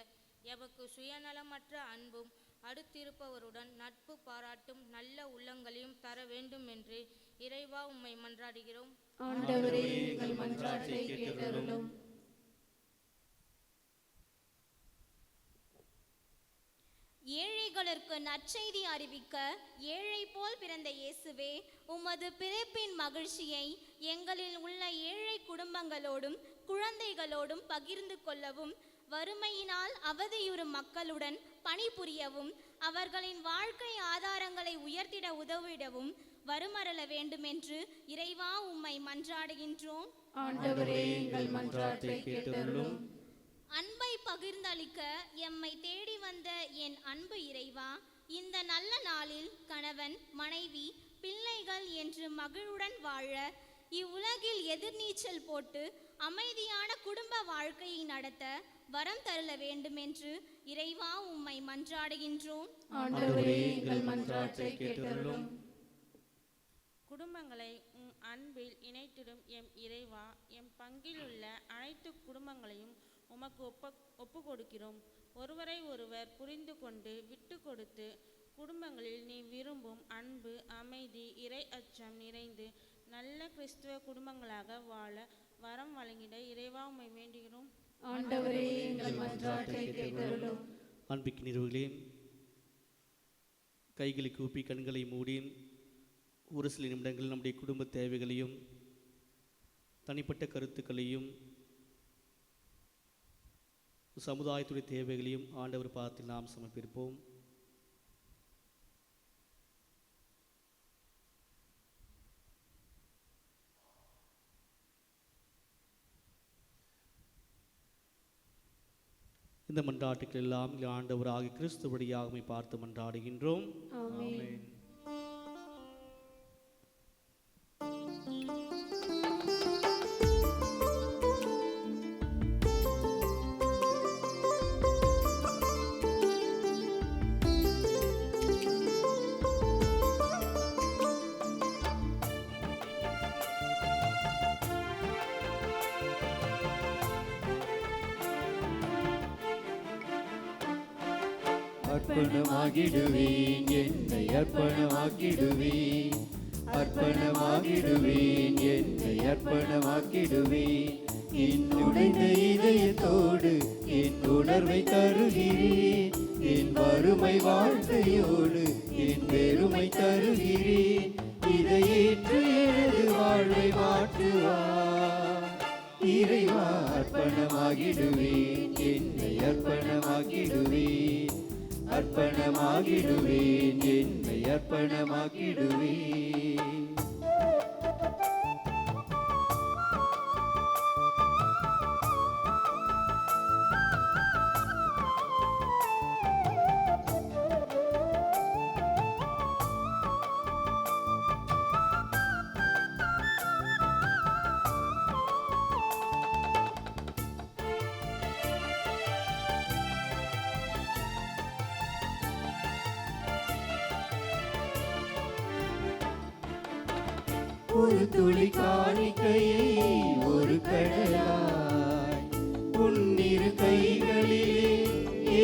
எமக்கு சுயநலமற்ற அன்பும் அடுத்திருப்பவருடன் நட்பு பாராட்டும் நல்ல உள்ளங்களையும் தர வேண்டும் என்று இறைவா உம்மை மன்றாடுகிறோம். ஆண்டவரே, எங்கள் மன்றாட்டை கேட்டருளும். ஏழைகளுக்கு நற்செய்தி அறிவிக்க ஏழை போல் பிறந்த இயேசுவே, உமது பிறப்பின் மகிழ்ச்சியை எங்களில் உள்ள ஏழை குடும்பங்களோடும் குழந்தைகளோடும் பகிர்ந்து கொள்ளவும், வறுமையினால் அவதியுறும் மக்களுடன் பணிபுரியவும், அவர்களின் வாழ்க்கை ஆதாரங்களை உயர்த்திட உதவிடவும் வருமரள வேண்டுமென்று இறைவா உம்மை மன்றாடுகின்றோம். ஆண்டவரே, எங்கள் மன்றாட்டை கேட்டருளும். அன்பை பகிர்ந்தளிக்க எம்மை தேடி வந்த என் அன்பு இறைவா, இந்த நல்ல நாளில் கணவன், மனைவி, பிள்ளைகள் என்று மகிழ்வுடன் வாழ இவ்வுலகில் எதிர்நீச்சல் போட்டு அமைதியான குடும்ப வாழ்க்கையை நடத்த வரம் தருள வேண்டுமென்று இறைவா உம்மை மன்றாடுகின்றோம். ஆண்டவரே, எங்கள் மன்றாட்டை கேட்டருளும். குடும்பங்களை உம் அன்பில் இணைத்திடும் எம் இறைவா, எம் பங்கில் உள்ள அனைத்து குடும்பங்களையும் உமக்கு ஒப்பு கொடுக்கிறோம். ஒருவரை ஒருவர் புரிந்து கொண்டு விட்டு கொடுத்து குடும்பங்களில் நீ விரும்பும் அன்பு, அமைதி, இறை அச்சம் நிறைந்து நல்ல கிறிஸ்துவ குடும்பங்களாக வாழ வரம் வழங்கிட இறைவா உம்மை வேண்டுகிறோம். ஆண்டவரே, எங்கள் மன்றாட்டை கேட்டருளும். அன்பிற்கு நிறுவர்களே, கைகளை கூப்பி கண்களை மூடி ஒரு சில நிமிடங்கள் நம்முடைய குடும்ப தேவைகளையும் தனிப்பட்ட கருத்துக்களையும் சமுதாயத்துடைய தேவைகளையும் ஆண்டவர் பார்த்து நாம் சமர்ப்பிப்போம். இந்த மன்றாட்டுக்கள் எல்லாம் ஆண்டவராகிய கிறிஸ்து வழியாக பார்த்து மன்றாடுகின்றோம். ஆமென். அர்ப்பணமாகிடுவேன், என்னை அர்ப்பணமாக்கிடுவேன், அர்ப்பணமாகிடுவேன், என்னை அர்ப்பணமாக்கிடுவேன். என் உடைந்த இதயத்தோடு என் உணர்வை தருகிறேன், என் வறுமை வாழ்க்கையோடு என் பெருமை தருகிறேன். இதை ஏற்று எனது வாழ்வை மாற்றுவார் இறைவா. அர்ப்பணமாகிடுவேன், என்னை அர்ப்பணமாக்கிடுவேன், அர்ப்பணமாகிடுவேன், என்னை அர்ப்பணமாக்கிடுவேன். ஒரு துளி காணிக்கையை ஒரு கடலாய் உன்னிரு கைகளிலே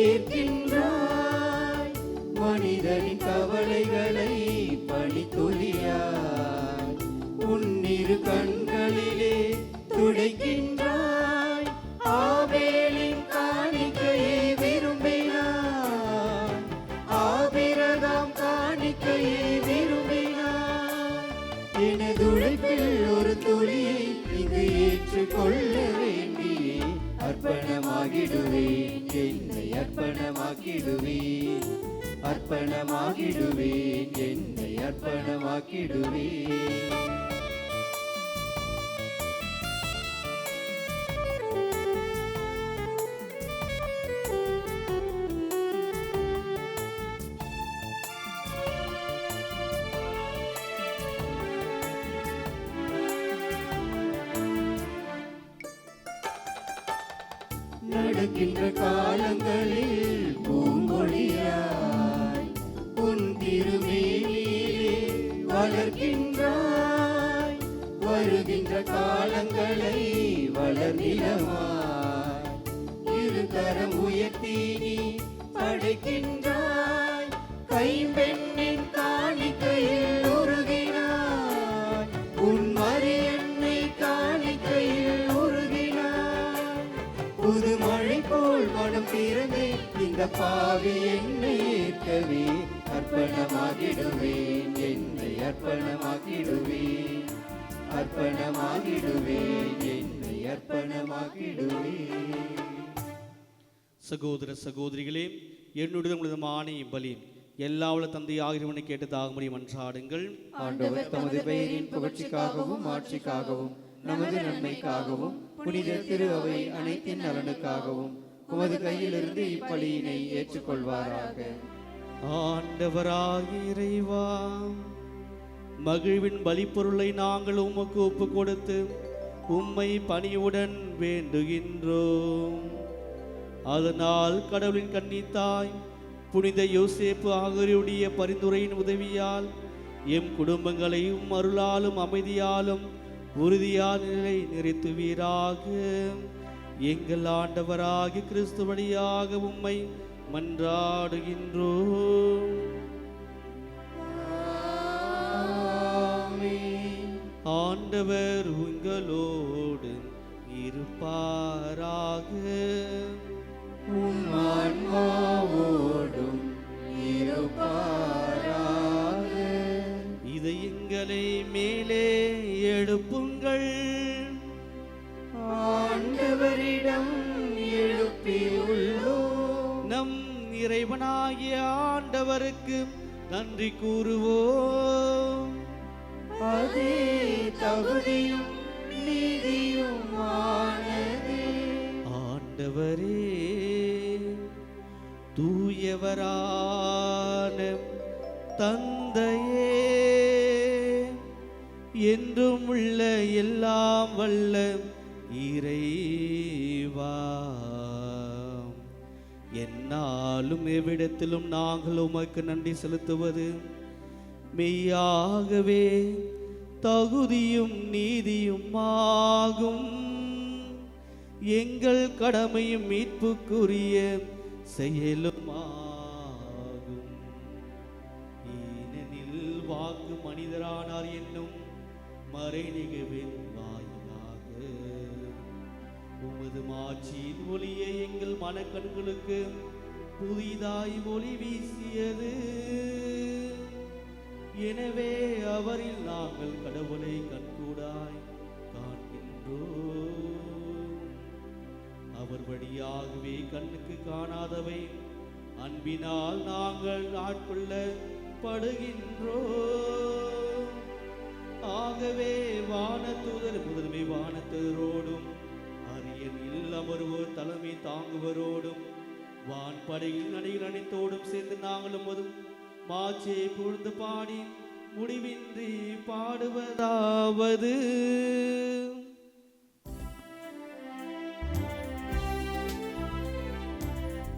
ஏற்கின்றாய். மனிதனின் கவலைகளை பனித்துளியாய் உன்னிரு கண்களிலே துடைக்கின்றாய். ஆபேலின் காணிக்கையை விரும்பினாய், ஆபிரகாம் காணிக்கையை விரும்பினாய். எனது உழைப்பில் ஒரு துளியை இங்கு ஏற்றுக்கொள்ள வேண்டியே அர்ப்பணமாகிடுவேன், என்னை அர்ப்பணமாக்கிடுவேன், அர்ப்பணமாகிடுவேன், என்னை அர்ப்பணமாக்கிடுவேன். நடக்கின்ற காலங்களில் பூங்கொடியாய் உன் திருமேனியிலே வளர்க்கின்றாய். வருகின்ற காலங்களை வளர்நிலமாய் இரு கரம் உயர்த்தி நீ படைக்கின்றாய். கைம்பெண்ணின் காணிக்கையில் உருகினாய், உன் மரியன்னை காணிக்கையில் உருகினாய். புது மழை போல் மனம் திறந்து இந்த பாவி என்னை ஏற்கவே அர்ப்பணமாகிடுவேன், என்னை அர்ப்பணமாக்கிடுவேன், அர்ப்பணமாகிடுவேன், என்னை அர்ப்பணமாக்கிடுவேன். சகோதர சகோதரிகளே, என்னுடைய உங்களது மானை பலி எல்லாவுல தந்தை ஆகியவனை கேட்டு தாகும்படி மன்றாடுங்கள். ஆண்டவர் தமது பெயரின் புகழ்ச்சிக்காகவும் ஆட்சிக்காகவும் நமது நன்மைக்காகவும் புனித திரு அவை அனைத்தின் நலனுக்காகவும் உமது கையிலிருந்து இப்பலியினை ஏற்றுக்கொள்வாராக. ஆண்டவராகிய இறைவா, மகிழ்வின் பலிப்பொருளை நாங்கள் உமக்கு ஒப்பு கொடுத்து உம்மை பணியுடன் வேண்டுகின்றோம். அதனால் கடவுளின் கன்னித்தாய் புனித யோசேப்பு ஆகியோருடைய பரிந்துரையின் உதவியால் எம் குடும்பங்களையும் அருளாலும் அமைதியாலும் உறுதியான நிலை நிறுத்துவீராக. எங்கள் ஆண்டவராகிய கிறிஸ்து வழியாக உம்மை மன்றாடுகின்றோம். ஆண்டவர் உங்களோடு இருப்பாராக. உம் ஆன்மாவோடும் இருப்பாராக. இதயங்களை மேலே எழுப்புங்கள். ஆண்டவரிடம் எழுப்பியுள்ளோம். நம் இறைவனாகிய ஆண்டவருக்கு நன்றி கூறுவோம். அதே தகுதியும் நீதியுமானதே. ஆண்டவரே, தூயவரான தந்தையே, என்றும் உள்ள எல்லாம் வல்ல இறைவா, என்னாலும் எவ்விடத்திலும் நாங்கள் உமக்கு நன்றி செலுத்துவது மெய்யாகவே தகுதியும் நீதியும் ஆகும். எங்கள் கடமையும் மீட்புக்குரிய செயலுமாகும். ஏனெனில் வாக்கு மனிதரானார் என்னும் மறைநிகழ்வின் வாயிலாக உமது மாட்சியின் ஒளியை எங்கள் மனக்கண்களுக்கு புதிதாய் ஒளி வீசியது. எனவே அவரில் நாங்கள் கடவுளை கண்கூடாய் காண்கின்றோம். அவர் வழியாகவே கண்ணுக்கு காணாதவை அன்பினால் நாங்கள் ஆட்கொள்ளப்படுகின்றோம். ஆகவே வானதூதர் முதன்மை வானத்தரோடும் அரியணில் அமர்வோர் தலைமை தாங்குவரோடும் வான்படையில் நடையில் அனைத்தோடும் சேர்ந்து நாங்களும் அதுவும் மாட்சியை புகழ்ந்து பாடி முடிவின்றி பாடுவதாவது.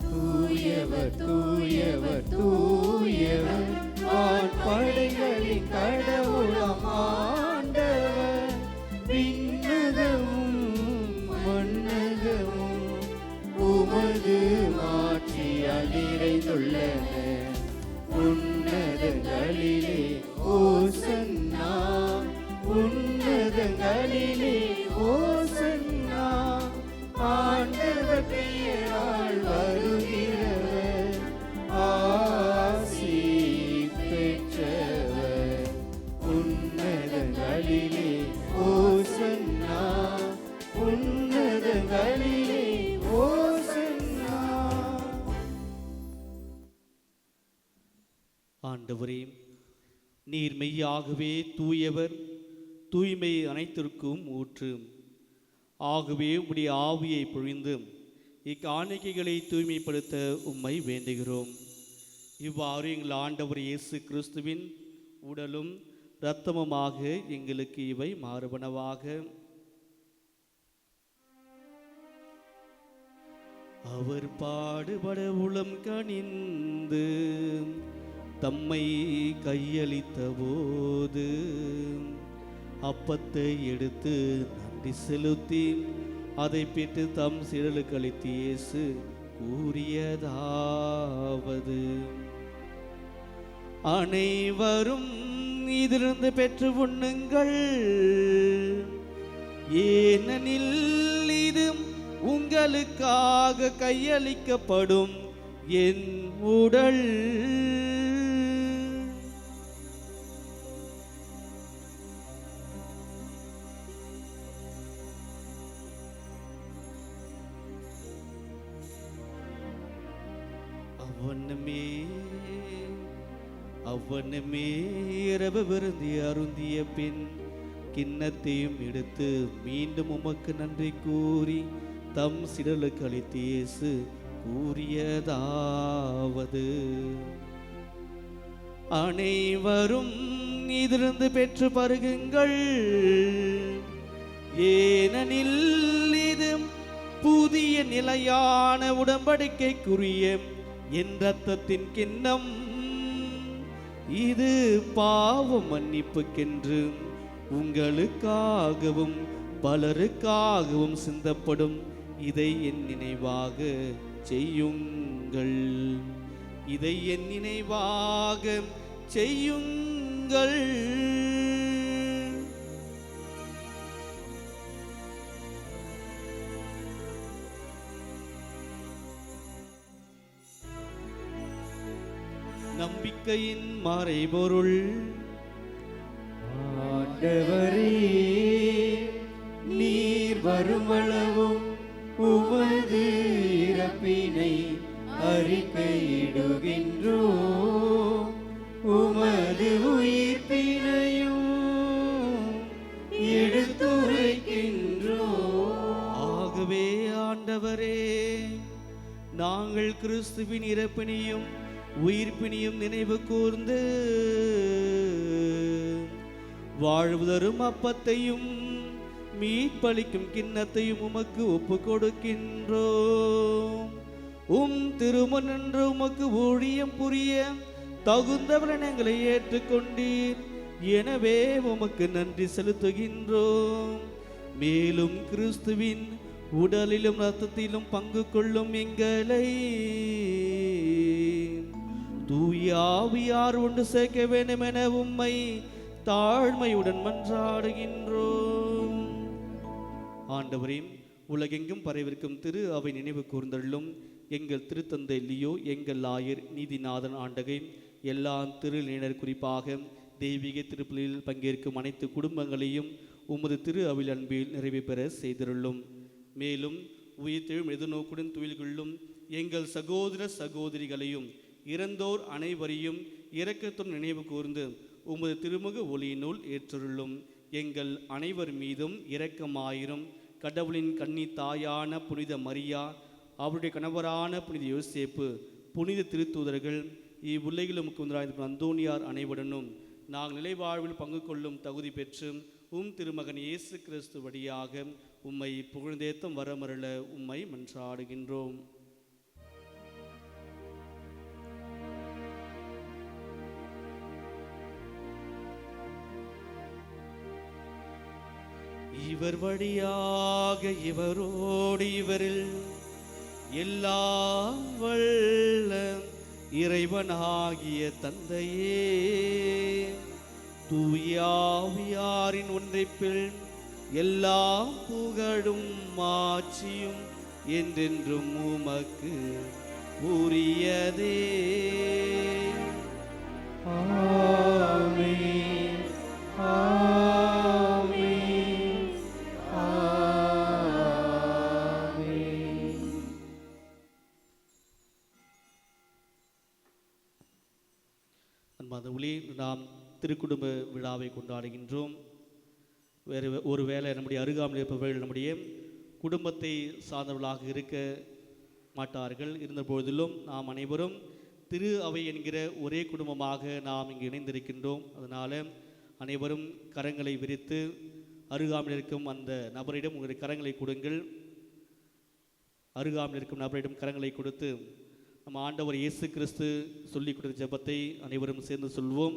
தூயவர் தூயவர் தூயவர் வான்படைகளின் கடவுளாம் ஆண்டவர். ஆண்டவரே, நீர் மெய்யாகவே தூயவர், தூய்மை அனைத்திற்கும் ஊற்று. ஆகவே உம்முடைய ஆவியை பொழிந்து இக்காணிக்கைகளை தூய்மைப்படுத்த உம்மை வேண்டுகிறோம். இவ்வாறு எங்கள் ஆண்டவர் இயேசு கிறிஸ்துவின் உடலும் இரத்தமுமாக எங்களுக்கு இவை மாறுபனவாக. அவர் பாடுபட உளம் கனிந்து தம்மை கையளித்த போது அப்பத்தை எடுத்து நன்றி செலுத்தி அதை பெற்று தம் சீடர்களுக்கு அளித்து இயேசு கூறியதாவது: அனைவரும் இதிலிருந்து பெற்று உண்ணுங்கள், ஏனெனில் இது உங்களுக்காக கையளிக்கப்படும் என் உடல். அவ்வண்ணமே இரவு விருந்தி அருந்திய பின் கிண்ணத்தையும் எடுத்து மீண்டும் உமக்கு நன்றி கூறி தம் சீடர்களுக்கு அளித்து இயேசு கூறியதாவது: அனைவரும் இதிலிருந்து பெற்று பருகுங்கள், ஏனெனில் இது புதிய நிலையான உடன்படிக்கைக்குரிய என் இரத்தத்தின் கிண்ணம். இது பாவ மன்னிப்புக்கென்று உங்களுக்காகவும் பலருக்காகவும் சிந்தப்படும். இதை என் நினைவாக செய்யுங்கள், இதை என் நினைவாக செய்யுங்கள். நம்பிக்கையின் மறைபொருள். ஆண்டவரே, நீர் வருமளவும் உமது இறப்பினை அறிக்கையிடுகின்றோம், உமது உயிர்ப்பினையும் எடுத்துரைக்கின்றோம். ஆகவே ஆண்டவரே, நாங்கள் கிறிஸ்துவின் இறப்பினையும் உயிர்ப்பினையும் நினைவு கூர்ந்து வாழ்வுதரும் அப்பத்தையும் மீட்பளிக்கும் கிண்ணத்தையும் உமக்கு ஒப்பு கொடுக்கின்றோம். திருமண் என்று உமக்கு ஊழியம் புரிய தகுந்தவர்கள் எங்களை ஏற்றுக்கொண்டீர். எனவே உமக்கு நன்றி செலுத்துகின்றோம். மேலும் கிறிஸ்துவின் உடலிலும் இரத்தத்திலும் பங்கு கொள்ளும் எங்களை தூய ஆவியார் ஒன்று சேர்க்க வேண்டும் என உம்மை தாழ்மையுடன் மன்றாடுகின்றோம். ஆண்டவரே, உலகெங்கும் பரவிருக்கும் திரு அவை நினைவு கூர்ந்தள்ளும் எங்கள் திருத்தந்தை லியோ, எங்கள் ஆயர் நீதிநாதன் ஆண்டகை, எல்லா திருநிலையினர், குறிப்பாக தெய்வீக திருப்பலியில் பங்கேற்கும் அனைத்து குடும்பங்களையும் உமது திரு அவில் அன்பில் நிறைவு பெற செய்திருள்ளும். மேலும் உயிர்த்தெழும் எதிர்நோக்குடன் துயில் கொள்ளும் எங்கள் சகோதர சகோதரிகளையும் இறந்தோர் அனைவரையும் இரக்கத்துடன் நினைவு கூர்ந்து உமது திருமுக ஒளியினுள் ஏற்றுள்ளும். எங்கள் அனைவர் மீதும் இரக்கமாயிரும். கடவுளின் கன்னி தாயான புனித மரியா, அவருடைய கணவரான புனித யோசேப்பு, புனித திருத்தூதர்கள், இவ்வுலகிலும் அந்தோனியார் அனைவருடனும் நாங்கள் நிலைவாழ்வில் பங்கு கொள்ளும் தகுதி பெற்று திருமகன் இயேசு கிறிஸ்து வழியாக உம்மை புகழ்ந்தேத்தம் வரமருள உம்மை மன்றாடுகின்றோம். இவர் வழியாக இவரோடு இவரில் எல்லாம் வல்ல இறைவனாகிய தந்தையே, தூயாவியாரின் ஒன்றைப்பில் எல்லாம் புகழும் மாட்சியும் என்றென்றும் உமக்கு உரியதே. ஆமென், ஆமென், ஆமென். அன்பார்ந்தவர்களே, நாம் திருக்குடும்ப விழாவை கொண்டாடுகின்றோம். வேறு ஒருவேளை நம்முடைய அருகாமையில் இருப்பவர்கள் நம்முடைய குடும்பத்தை சார்ந்தவர்களாக இருக்க மாட்டார்கள். இருந்த பொழுதிலும் நாம் அனைவரும் திரு அவை என்கிற ஒரே குடும்பமாக நாம் இங்கு இணைந்திருக்கின்றோம். அதனால் அனைவரும் கரங்களை விரித்து அருகாமையில் இருக்கும் அந்த நபரிடம் உங்களுடைய கரங்களை கொடுங்கள். அருகாமையில் இருக்கும் நபரிடம் கரங்களை கொடுத்து நம்ம ஆண்டவர் இயேசு கிறிஸ்து சொல்லிக் கொடுத்த ஜெபத்தை அனைவரும் சேர்ந்து சொல்வோம்.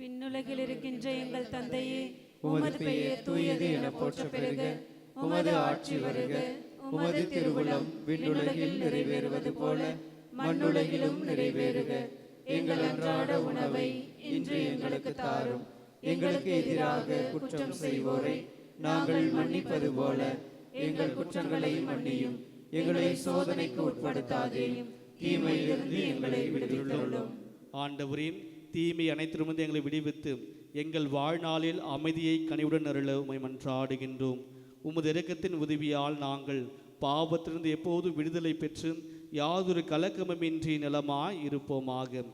விண்ணுலகில் இருக்கின்ற எங்கள் தந்தையே, உமது பெயர் தூயது என போற்ற பெறுக. உமது ஆட்சி வருக. உமது திருவுளம் விண்ணுலகில் நிறைவேறுவது போல மண்ணுலகிலும் நிறைவேறுக. எங்கள் அன்றாட உணவை இன்று எங்களுக்கு தாரும். எங்களுக்கு எதிராக குற்றம் செய்வோரை நாங்கள் மன்னிப்பது போல எங்கள் குற்றங்களை மன்னியும். எங்களை சோதனைக்கு உட்படுத்தாதேயும், தீமையிலிருந்து எங்களை விடுவித்தருளும். ஆண்டவரே, தீமை அனைத்திலுமிருந்து எங்களை விடுவித்து எங்கள் வாழ்நாளில் அமைதியை கனிவுடன் அருள உம்மை மன்றாடுகின்றோம். உமது இரக்கத்தின் உதவியால் நாங்கள் பாவத்திலிருந்து எப்போது விடுதலை பெற்று யாதொரு கலக்கமுமின்றி நலமாய் இருப்போமாக.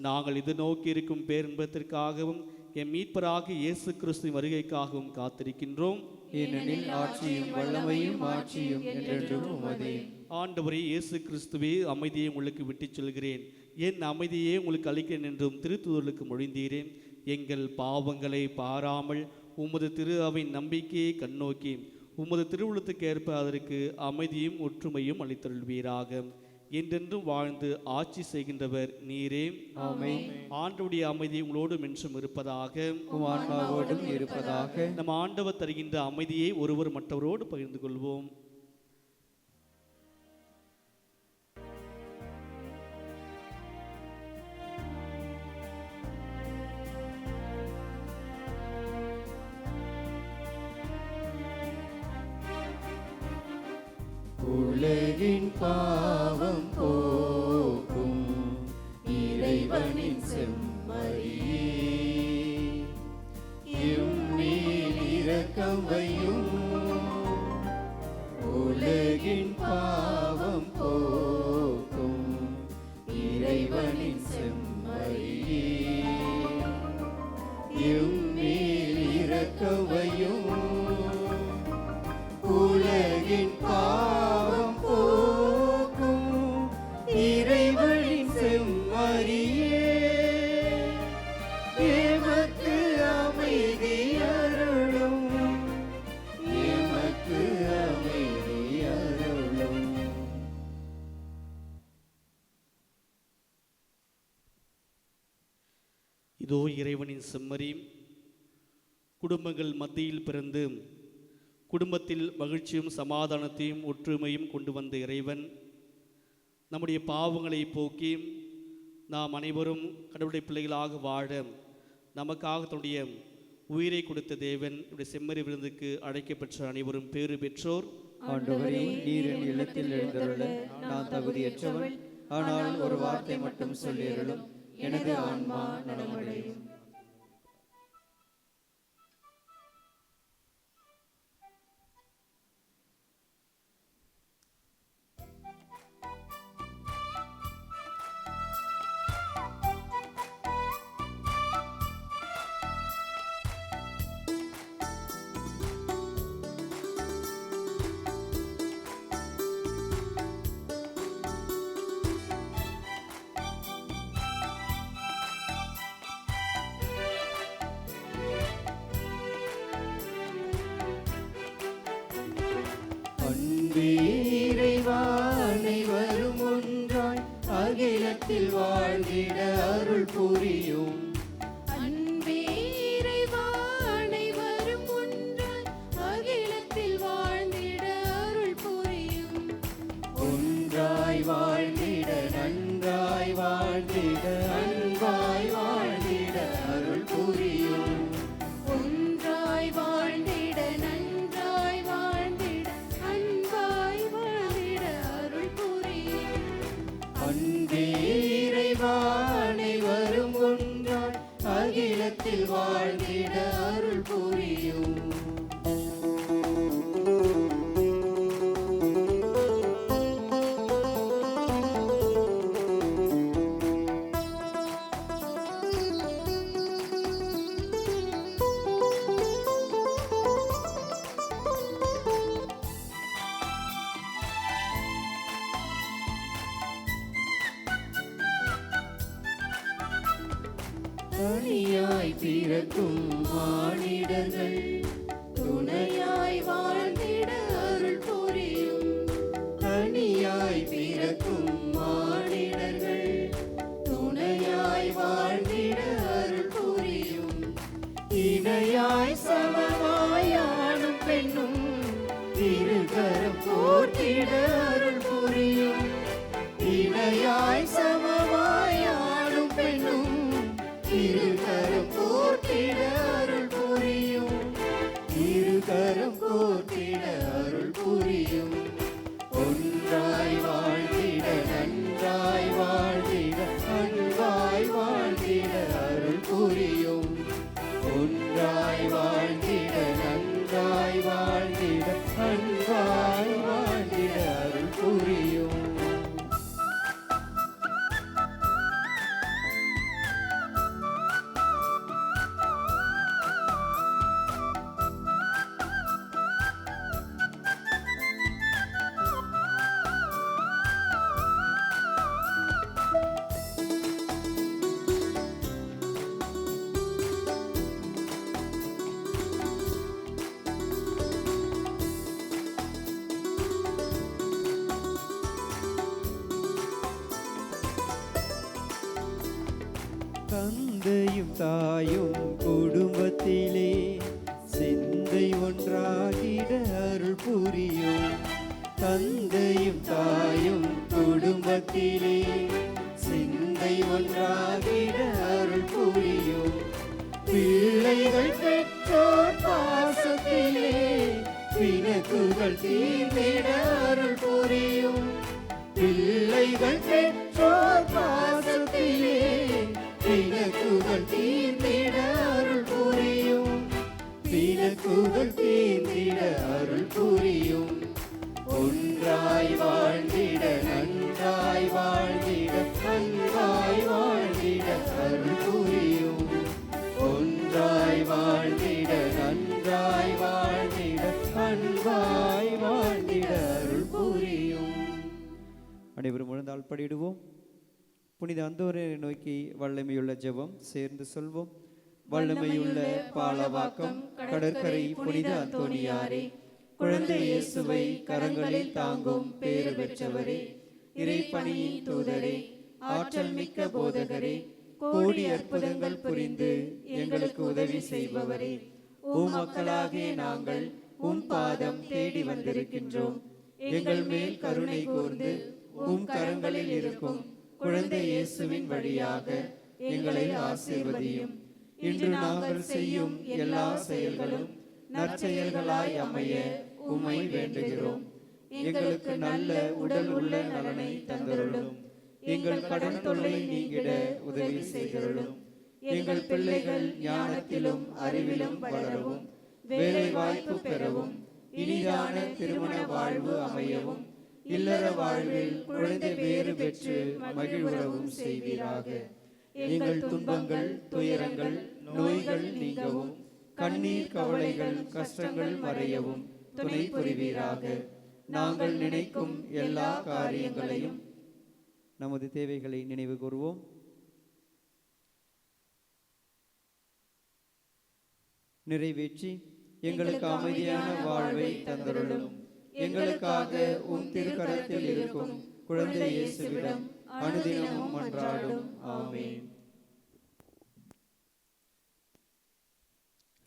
நாங்கள் இது நோக்கி இருக்கும் பேரின்பத்திற்காகவும் எம் மீட்பராக இயேசு கிறிஸ்துவின் வருகைக்காகவும் காத்திருக்கின்றோம். ஏனெனில் ஆட்சியும் வல்லமையும் ஆட்சியும் என்றென்றும் உமதே. ஆண்டவரே இயேசு கிறிஸ்துவே, அமைதியை உங்களுக்கு விட்டுச் செல்கிறேன், என் அமைதியை உங்களுக்கு அளிக்கிறேன் என்றும் திருத்தூதர்களுக்கு மொழிந்தீரேன். எங்கள் பாவங்களை பாராமல் உமது திரு அவை நம்பிக்கையை கண்ணோக்கி உமது திருவுளத்துக்கு ஏற்ப அதற்கு அமைதியும் ஒற்றுமையும் அளித்தருள்வீராக. என்றென்றும் வாழ்ந்து ஆட்சி செய்கின்றவர் நீரே. ஆமென். ஆண்டவருடைய அமைதி உங்களோடு என்றும் இருப்பதாக. உம் ஆன்மாவோடும் இருப்பதாக. நம் ஆண்டவர் தருகின்ற அமைதியை ஒருவர் மற்றவரோடு பகிர்ந்து கொள்வோம். உலகின் பாவம் போக்கும் இறைவனின் செம்மறியே, எம்மேல் இரக்கம் வையும். உலகின் பாவம் போக்கும் இறைவனின் செம்மறியே, எம்மேல் இரக்கம் வையும். உலகின் பாவம் போக்கும் இறைவனின் செம்மறியே, எமக்கு அமைதி அருளும். எமக்கு அமைதி அருளும். இதோ இறைவனின் செம்மறி, குடும்பங்கள் மத்தியில் பிறந்து குடும்பத்தில் மகிழ்ச்சியும் சமாதானத்தையும் ஒற்றுமையும் கொண்டு வந்த இறைவன் நம்முடைய பாவங்களை போக்கி நாம் அனைவரும் கடவுளுடைய பிள்ளைகளாக வாழ நமக்காக தன்னுடைய உயிரை கொடுத்த தேவன் இப்படி செம்மறி விருந்துக்கு அழைக்கப்பெற்ற அனைவரும் பேறு பெற்றோர். ஆண்டவரே, நீர் என் இல்லத்தில் எழுந்தருள நான் தகுதியற்றவள். ஆனால் ஒரு வார்த்தை மட்டும் சொல்லியருளும், எனது ஆன்மா நலமடையும். இறைவா, அனைவரும் ஒன்றாய் அகிலத்தில் வாழ்ந்திட அருள் புரியும். அன்பே இறைவா, அனைவரும் ஒன்றாய் அகிலத்தில் வாழ்ந்திட அருள் புரியும். ஒன்றாய் வாழ்ந்திட நன்றாய் வாழ்ந்திட அன்பாய் வாழ்ந்திட அருள் புரியும். ஒன்றாய் வாழ்ந்திட நன்றாய் வாழ்ந்திட அன்பாய் வாழ்ந்திட அருள் புரியும். அன்பே இறைவா, அனைவரும் ஒன்றாய் அகிலத்தில் வாழ்ந்திட அருள் புரியும். தனியாய் பிறக்கும் மானிடர்கள் துணையாய் வாழ்ந்திட அருள் புரியும். தனியாய் பிறக்கும் மானிடர்கள் துணையாய் வாழ்ந்திட அருள் புரியும். இணையாய் சமமாயானும் பெண்ணும் இருகரம் போற்றிட அருள் புரியும். இணையாய் சமமாயானும் பெண்ணும் இருகரம் போற்றிட அருள் புரியும். இருகரம் போற்றிட அருள் புரியும். ஒன்றாய் வாழ்ந்திட நன்றாய் வாழ்ந்திட அன்பாய் வாழ்ந்திட அருள் புரியும். ஒன்றாய் வாழ்ந்திட நன்றாய் வாழ்ந்திட அன்பாய் வாழ்ந்திட அருள் புரியும். தந்தையும் தாயும் குடும்பத்திலே சிந்தை ஒன்றாகிட அருள் புரியும். தந்தையும் தாயும் குடும்பத்திலே சிந்தை ஒன்றாகிட அருள் புரியும். பிள்ளைகள் பெற்றோர் பாசத்திலே பிணக்குகள் தீர்ந்திட அருள் புரியும். பிள்ளைகள் பெற்றோர் பாசத்திலே பிணக்குகள் தீர்ந்திட அருள் புரியும். பிணக்குகள் தீர்ந்திட அருள் புரியும். ஒன்றாய் வாழ்ந்திட நன்றாய் வாழ்ந்திட அன்பாய் வாழ்ந்திட அருள் புரியும். ஒன்றாய் வாழ்ந்திட நன்றாய் வாழ்ந்திட அன்பாய் வாழ்ந்திட அருள் புரியும். அனைவரும் முழந்தால் படிடுவோம். புனித அந்தோனியை நோக்கி வல்லமையுள்ள ஜெபம் சேர்ந்து சொல்வோம். வல்லமையுள்ள பாலவாக்கம் கடற்கரை புனித அந்தோனியாரே, குழந்தை இயேசுவை கரங்களில் தாங்கும் பேறு பெற்றவரே, இறைப்பணியின் தூதரே, ஆற்றல் மிக்க போதகரே, கோடி அற்புதங்கள் புரிந்து எங்களுக்கு உதவி செய்பவரே, மக்களாகிய நாங்கள் உம் பாதம் தேடி வந்திருக்கின்றோம். எங்கள் மேல் கருணை கூர்ந்து உம் கரங்களில் இருக்கும் குழந்தை இயேசுவின் வழியாக எங்களை ஆசீர்வதியும். இன்று நாங்கள் செய்யும் எல்லா செயல்களும் நற்செயல்களாய் அமைய உம்மை வேண்டுகிறோம். எங்களுக்கு நல்ல உடல் உள்ள நலனை தந்தருளும். எங்கள் கடன் தொல்லை நீங்கிட உதவி செய்தருளும். எங்கள் பிள்ளைகள் ஞானத்திலும் அறிவிலும் வளரவும், வேலை வாய்ப்பு பெறவும், இனிதான திருமண வாழ்வு அமையவும், இல்லற வாழ்வில் குழந்தை வேறு பெற்று மகிழ்வுறவும் செய்வீராக. எங்கள் துன்பங்கள் துயரங்கள் நோய்கள் நீங்கவும், கண்ணீர் கவலைகள் கஷ்டங்கள் மறையவும் துணை புரிவீராக. நாங்கள் நினைக்கும் எல்லா காரியங்களையும் நமது தேவைகளை நினைவு கூறுவோம். நிறைவேற்றி எங்களுக்கு அமைதியான வாழ்வை தந்தருளும். எங்களுக்காக உம் திருக்கரத்தில் இருக்கும் குழந்தை இயேசுவிடம் அனுதினமும் மன்றாடும். ஆமென்.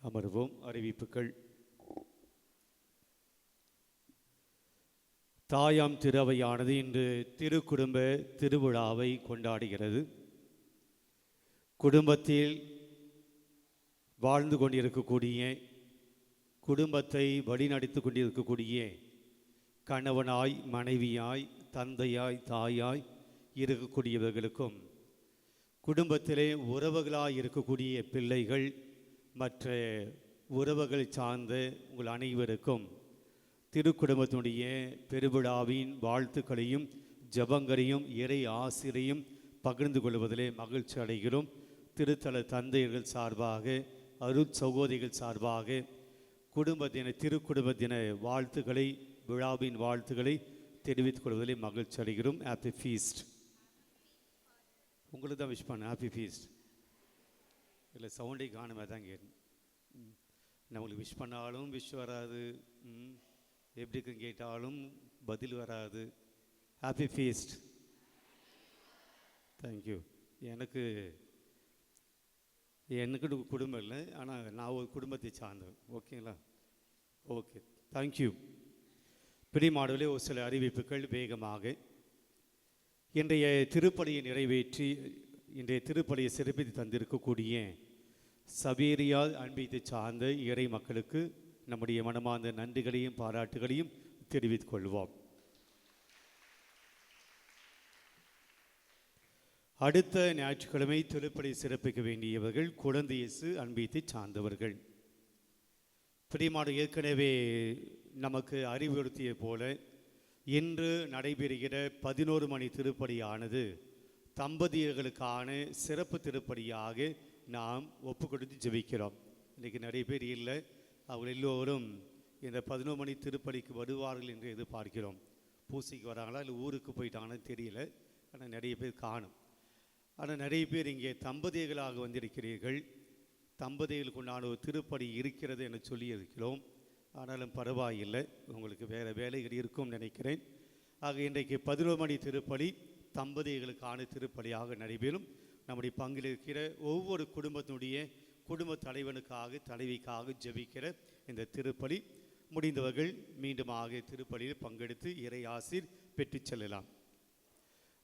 அமர்வோம். அறிவிப்புகள். தாயாம் திருவையானது இன்று திருக்குடும்ப திருவிழாவை கொண்டாடுகிறது. குடும்பத்தில் வாழ்ந்து கொண்டிருக்கக்கூடிய, குடும்பத்தை வழிநடத்தி கொண்டிருக்கக்கூடிய கணவனாய் மனைவியாய் தந்தையாய் தாயாய் இருக்கக்கூடியவர்களுக்கும், குடும்பத்திலே உறவுகளாய் இருக்கக்கூடிய பிள்ளைகள் மற்ற உறவுகள் சார்ந்த உங்கள் அனைவருக்கும் திருக்குடும்பத்தினுடைய பெருவிழாவின் வாழ்த்துக்களையும் ஜபங்களையும் இறை ஆசிரியையும் பகிர்ந்து கொள்வதிலே மகிழ்ச்சி அடைகிறோம். திருத்தல தந்தையர்கள் சார்பாக, அருட் சகோதரிகள் சார்பாக குடும்பத்தின திருக்குடும்பத்தின வாழ்த்துக்களை, விழாவின் வாழ்த்துக்களை தெரிவித்துக் கொள்வதிலே மகிழ்ச்சி அடைகிறோம். Happy feast. உங்களுக்கு தான் விஷ் பண்ண. Happy feast. இல்லை சவுண்டை காணுமே தான் கேட்டேன். நம்மளுக்கு விஷ் பண்ணாலும் விஷ் வராது, எப்படி இருக்குன்னு கேட்டாலும் பதில் வராது. Happy feast. தேங்க்யூ. எனக்கு குடும்பம் இல்லை, ஆனால் நான் ஒரு குடும்பத்தை சார்ந்தவன். ஓகேங்களா? Okay, thank you. பிடிமாடுகளே ஒரு சில அறிவிப்புகள் வேகமாக. இன்றைய திருப்பலியை நிறைவேற்றி இன்றைய திருப்பலியை சிறப்பித்து தந்திருக்கக்கூடிய சவேரியால் அன்பித்து சார்ந்த இறை மக்களுக்கு நம்முடைய மனமார்ந்த நன்றிகளையும் பாராட்டுகளையும் தெரிவித்துக் கொள்வோம். அடுத்த ஞாயிற்றுக்கிழமை திருப்பலி சிறப்பிக்க வேண்டியவர்கள் குழந்தை இயேசு அன்பித்து சார்ந்தவர்கள். பிரியமாடு ஏற்கனவே நமக்கு அறிவுறுத்திய போல இன்று நடைபெறுகிற 11 மணி திருப்பலியானது தம்பதியர்களுக்கான சிறப்பு திருப்பலியாக நாம் ஒப்பு கொடுத்து ஜெபிக்கிறோம். இன்றைக்கி நிறைய பேர் இல்லை, அவங்க எல்லோரும் இந்த 11 மணி திருப்பலிக்கு வருவார்கள் என்று எதிர்பார்க்கிறோம். பூசைக்கு வராங்களா இல்லை ஊருக்கு போயிட்டாங்கன்னு தெரியல, ஆனால் நிறைய பேர் காணும். ஆனால் நிறைய பேர் இங்கே தம்பதியர்களாக வந்திருக்கிறீர்கள். தம்பதிகளுக்கு உண்டான ஒரு திருப்பலி இருக்கிறது என சொல்லி இருக்கிறோம். ஆனாலும் பரவாயில்லை, உங்களுக்கு வேறு வேலைகள் இருக்கும்னு நினைக்கிறேன். ஆக இன்றைக்கு 11 மணி திருப்பலி தம்பதிகளுக்கான திருப்பலியாக நடைபெறும். நம்முடைய பங்கில் இருக்கிற ஒவ்வொரு குடும்ப தலைவனுக்காக தலைவிக்காக ஜெபிக்கிற இந்த திருப்பலி முடிந்தவர்கள் மீண்டுமாக திருப்பலியில் பங்கெடுத்து இறை ஆசீர் பெற்று செல்லலாம்.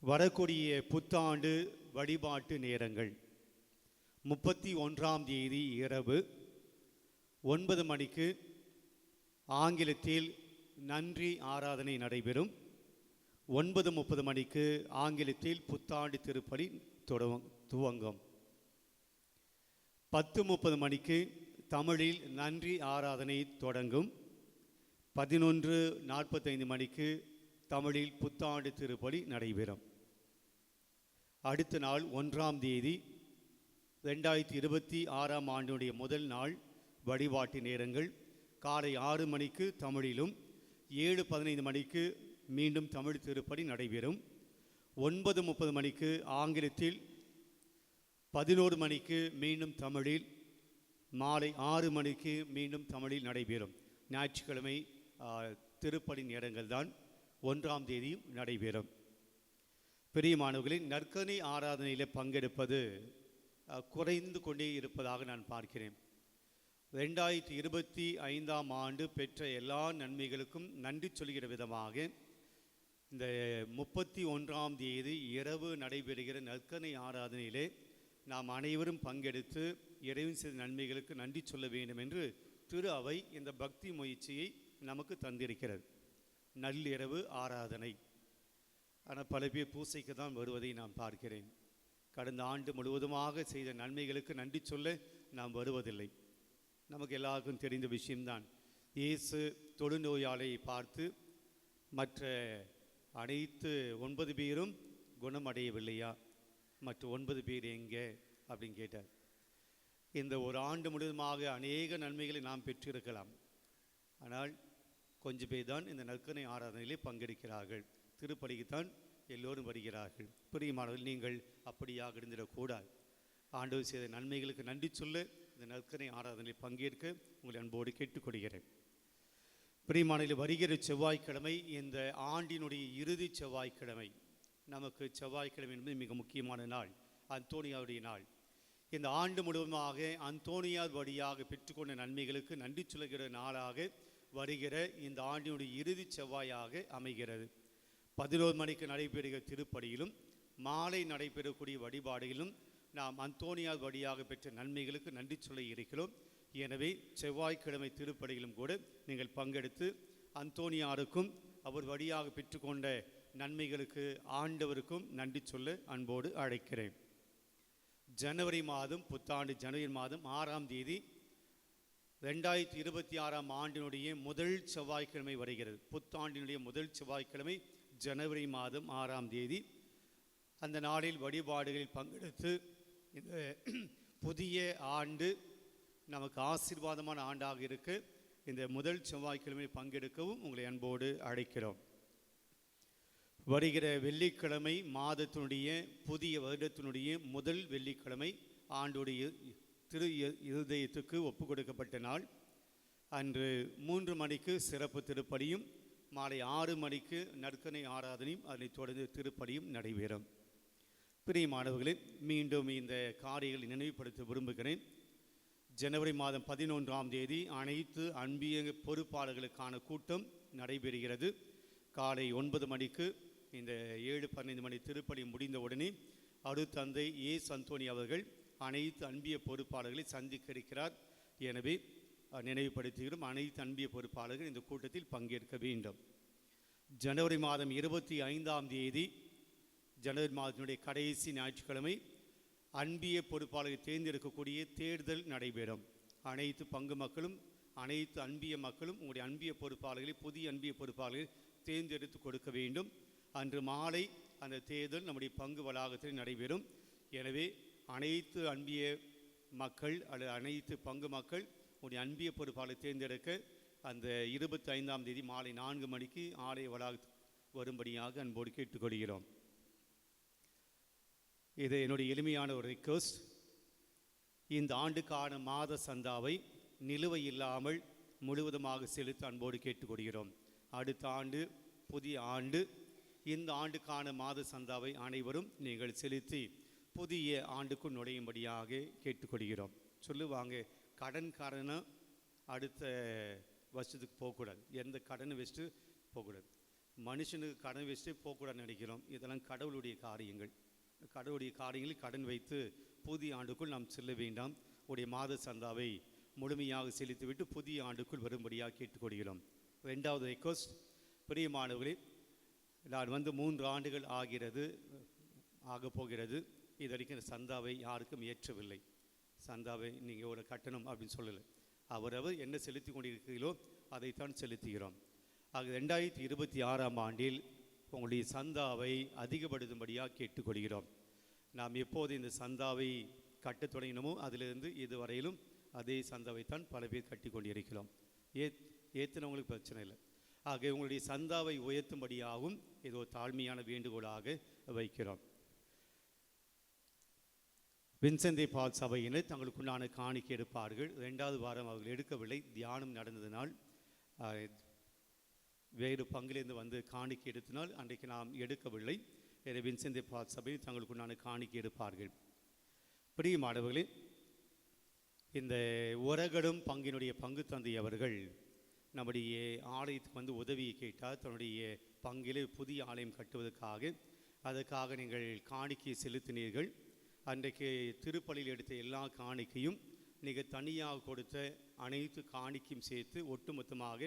வரக்கூடிய புத்தாண்டு வழிபாட்டு நேரங்கள் 31ஆம் தேதி இரவு 9 மணிக்கு ஆங்கிலத்தில் நன்றி ஆராதனை நடைபெறும். 9:30 மணிக்கு ஆங்கிலத்தில் புத்தாண்டு திருப்பலி துவங்கும். 10:30 மணிக்கு தமிழில் நன்றி ஆராதனை தொடங்கும். 11:45 மணிக்கு தமிழில் புத்தாண்டு திருப்பலி நடைபெறும். அடுத்த நாள் 1ஆம் தேதி 2026ஆம் ஆண்டுடைய முதல் நாள் வழிபாட்டு நேரங்கள் காலை 6 மணிக்கு தமிழிலும் 7:15 மணிக்கு மீண்டும் தமிழ் திருப்பலி நடைபெறும். 9:30 மணிக்கு ஆங்கிலத்தில், 11 மணிக்கு மீண்டும் தமிழில், மாலை 6 மணிக்கு மீண்டும் தமிழில் நடைபெறும். ஞாயிற்றுக்கிழமை திருப்பலி நேரங்கள் தான் 1ஆம் தேதியும் நடைபெறும். பிரியமானவர்களின் நற்கருணை ஆராதனையில் பங்கெடுப்பது குறைந்து கொண்டே இருப்பதாக நான் பார்க்கிறேன். 2025ஆம் ஆண்டு பெற்ற எல்லா நன்மைகளுக்கும் நன்றி சொல்கிற விதமாக இந்த 31ஆம் தேதி இரவு நடைபெறுகிற நற்கருணை ஆராதனையிலே நாம் அனைவரும் பங்கெடுத்து இறைவன் செய்த நன்மைகளுக்கு நன்றி சொல்ல வேண்டும் என்று திரு அவை இந்த பக்தி முயற்சியை நமக்கு தந்திருக்கிறது. நள்ளிரவு ஆராதனை. ஆனால் பல பேர் பூசைக்கு தான் வருவதை நான் பார்க்கிறேன். கடந்த ஆண்டு முழுவதுமாக செய்த நன்மைகளுக்கு நன்றி சொல்ல நாம் வருவதில்லை. நமக்கு எல்லாருக்கும் தெரிந்த விஷயம்தான். இயேசு தொழுநோயாளியை பார்த்து மற்ற அனைத்து 9 பேரும் குணமடையவில்லையா, மற்ற 9 பேர் எங்கே அப்படின்னு கேட்டார். இந்த ஒரு ஆண்டு முழுவதுமாக அநேக நன்மைகளை நாம் பெற்றிருக்கலாம். ஆனால் கொஞ்சம் பேர் தான் இந்த நற்கருணை ஆராதனையிலே பங்கெடுக்கிறார்கள். திருப்பலிக்குத்தான் எல்லோரும் வருகிறார்கள். பிரியமானவர்கள், நீங்கள் அப்படியாக இருந்திடக்கூடாது. ஆண்டவர் செய்த நன்மைகளுக்கு நன்றி சொல்ல இந்த நற்கருணை ஆராதனையில் பங்கேற்க உங்களை அன்போடு கேட்டுக்கொள்கிறேன். பிரியமானவர்களே, வருகிற செவ்வாய்க்கிழமை இந்த ஆண்டினுடைய இறுதி செவ்வாய்க்கிழமை. நமக்கு செவ்வாய்க்கிழமை என்பது மிக முக்கியமான நாள், அந்தோனியாருடைய நாள். இந்த ஆண்டு முழுவதுமாக அந்தோனியார் வழியாக பெற்றுக்கொண்ட நன்மைகளுக்கு நன்றி சொல்கிற நாளாக வருகிற இந்த ஆண்டினுடைய இறுதி செவ்வாயாக அமைகிறது. 11 மணிக்கு நடைபெறுகிற திருப்பலியிலும் மாலை நடைபெறக்கூடிய வழிபாடுகளிலும் நாம் அந்தோனியார் வழியாக பெற்ற நன்மைகளுக்கு நன்றி சொல்ல இருக்கிறோம். எனவே செவ்வாய்க்கிழமை திருப்பலியிலும் கூட நீங்கள் பங்கெடுத்து அந்தோனியாருக்கும் அவர் வழியாக பெற்றுக்கொண்ட நன்மைகளுக்கு ஆண்டவருக்கும் நன்றி சொல்ல அன்போடு அழைக்கிறேன். ஜனவரி மாதம், புத்தாண்டு ஜனவரி மாதம் 6ஆம் தேதி 2026ஆம் ஆண்டினுடைய முதல் செவ்வாய்க்கிழமை வருகிறது. புத்தாண்டினுடைய முதல் செவ்வாய்க்கிழமை ஜனவரி மாதம் 6ஆம் தேதி. அந்த நாளில் வழிபாடுகளில் பங்கெடுத்து இந்த புதிய ஆண்டு நமக்கு ஆசீர்வாதமான ஆண்டாக இருக்க இந்த முதல் செவ்வாய்க்கிழமை பங்கெடுக்கவும் உங்களை அன்போடு அழைக்கிறோம். வருகிற வெள்ளிக்கிழமை மாதத்தினுடைய புதிய வருடத்தினுடைய முதல் வெள்ளிக்கிழமை ஆண்டுடைய திரு இருதயத்துக்கு ஒப்பு கொடுக்கப்பட்ட நாள். அன்று 3 மணிக்கு சிறப்பு திருப்பலியும், மாலை 6 மணிக்கு நற்கனை ஆராதனையும், அதனைத் தொடர்ந்து திருப்பலியும் நடைபெறும். பிரியமானவர்களே, மீண்டும் இந்த காரியங்களை நினைவுபடுத்த விரும்புகிறேன். ஜனவரி மாதம் 11ஆம் தேதி அனைத்து அன்பிய பொறுப்பாளர்களுக்கான கூட்டம் நடைபெறுகிறது. காலை 9 மணிக்கு இந்த 7:15 மணி திருப்பலி முடிந்தவுடனே அருட்தந்தை அந்தோணி அவர்கள் அனைத்து அன்பிய பொறுப்பாளர்களை சந்திக்க இருக்கிறார். எனவே நினைவுபடுத்துகிறோம், அனைத்து அன்பிய பொறுப்பாளர்கள் இந்த கூட்டத்தில் பங்கேற்க வேண்டும். ஜனவரி மாதம் 25ஆம் தேதி, ஜனவரி மாதத்தினுடைய கடைசி ஞாயிற்றுக்கிழமை, அன்பிய பொறுப்பாளர்களை தேர்ந்தெடுக்கக்கூடிய தேர்தல் நடைபெறும். அனைத்து பங்கு மக்களும், அனைத்து அன்பிய மக்களும் உங்களுடைய அன்பிய பொறுப்பாளர்களை, புதிய அன்பிய பொறுப்பாளர்களை தேர்ந்தெடுத்து கொடுக்க வேண்டும். அன்று மாலை அந்த தேர்தல் நம்முடைய பங்கு வளாகத்தில் நடைபெறும். எனவே அனைத்து அன்பிய மக்கள் அல்லது அனைத்து பங்கு மக்கள் உடைய அன்பிய பொறுப்பாளரை தேர்ந்தெடுக்க அந்த 25ஆம் தேதி மாலை 4 மணிக்கு ஆலய வளாகத்துக்கு வரும்படியாக அன்போடு கேட்டுக்கொள்கிறோம். இது என்னுடைய எளிமையான ஒரு ரிக்வெஸ்ட். இந்த ஆண்டுக்கான மாத சந்தாவை நிலுவை இல்லாமல் முழுவதுமாக செலுத்த அன்போடு கேட்டுக்கொள்கிறோம். அடுத்த ஆண்டு புதிய ஆண்டு, இந்த ஆண்டுக்கான மாத சந்தாவை அனைவரும் நீங்கள் செலுத்தி புதிய ஆண்டுக்குள் நுழையும்படியாக கேட்டுக்கொள்கிறோம். சொல்லுவாங்க, கடன்காரனும் அடுத்த வருஷத்துக்கு போகக்கூடாது, எந்த கடனை வச்சுட்டு போகக்கூடாது. மனுஷனுக்கு கடன் வச்சுட்டு போகக்கூடாதுன்னு நினைக்கிறோம். இதெல்லாம் கடவுளுடைய காரியங்கள். கடவுளுடைய காரியங்களில் கடன் வைத்து புதிய ஆண்டுக்குள் நாம் செல்ல வேண்டாம். உடைய மாத சந்தாவை முழுமையாக செலுத்திவிட்டு புதிய ஆண்டுக்குள் வரும்படியாக கேட்டுக்கொள்கிறோம். 2வது ரெக்வஸ்ட், பிரியமானவர்களே, நான் 3 ஆண்டுகள் ஆகப் போகிறது. இது வரைக்கும் சந்தாவை யாருக்கும் ஏற்றவில்லை. சந்தாவை நீங்கள் ஒரு கட்டணம் அப்படின்னு சொல்லலை. அவரவர் என்ன செலுத்தி கொண்டிருக்கிறீர்களோ அதைத்தான் செலுத்துகிறோம். ஆக 2026ஆம் ஆண்டில் உங்களுடைய சந்தாவை அதிகப்படுத்தும்படியாக கேட்டுக்கொள்கிறோம். நாம் எப்போது இந்த சந்தாவை கட்ட தொடங்கினோமோ அதிலிருந்து இதுவரையிலும் அதே சந்தாவைத்தான் பல பேர் கட்டி கொண்டிருக்கிறோம். ஏற்றினவங்களுக்கு பிரச்சனை இல்லை. ஆக உங்களுடைய சந்தாவை உயர்த்தும்படியாகவும் இது ஒரு தாழ்மையான வேண்டுகோளாக வைக்கிறோம். வின்சென்ட் பால் சபையினர் தங்களுக்குண்டான காணிக்கை எடுப்பார்கள். 2வது வாரம் அவர்கள் எடுக்கவில்லை. தியானம் நடந்ததினால் வேறு பங்கிலிருந்து வந்து காணிக்கை எடுத்தினால் அன்றைக்கு நாம் எடுக்கவில்லை. எனவே வின்சென்ட் பால் சபை தங்களுக்குண்டான காணிக்கை எடுப்பார்கள். பிரியமானவர்களே, இந்த உரகடும் பங்கினுடைய பங்கு தந்தை அவர்கள் நம்முடைய ஆலயத்துக்கு வந்து உதவியை கேட்டார். தன்னுடைய பங்கிலே புதிய ஆலயம் கட்டுவதற்காக. அதற்காக நீங்கள் காணிக்கையை செலுத்தினீர்கள். அன்றைக்கு திருப்பலியில் எடுத்த எல்லா காணிக்கையும் நீங்கள் தனியாக கொடுத்த அனைத்து காணிக்கையும் சேர்த்து ஒட்டுமொத்தமாக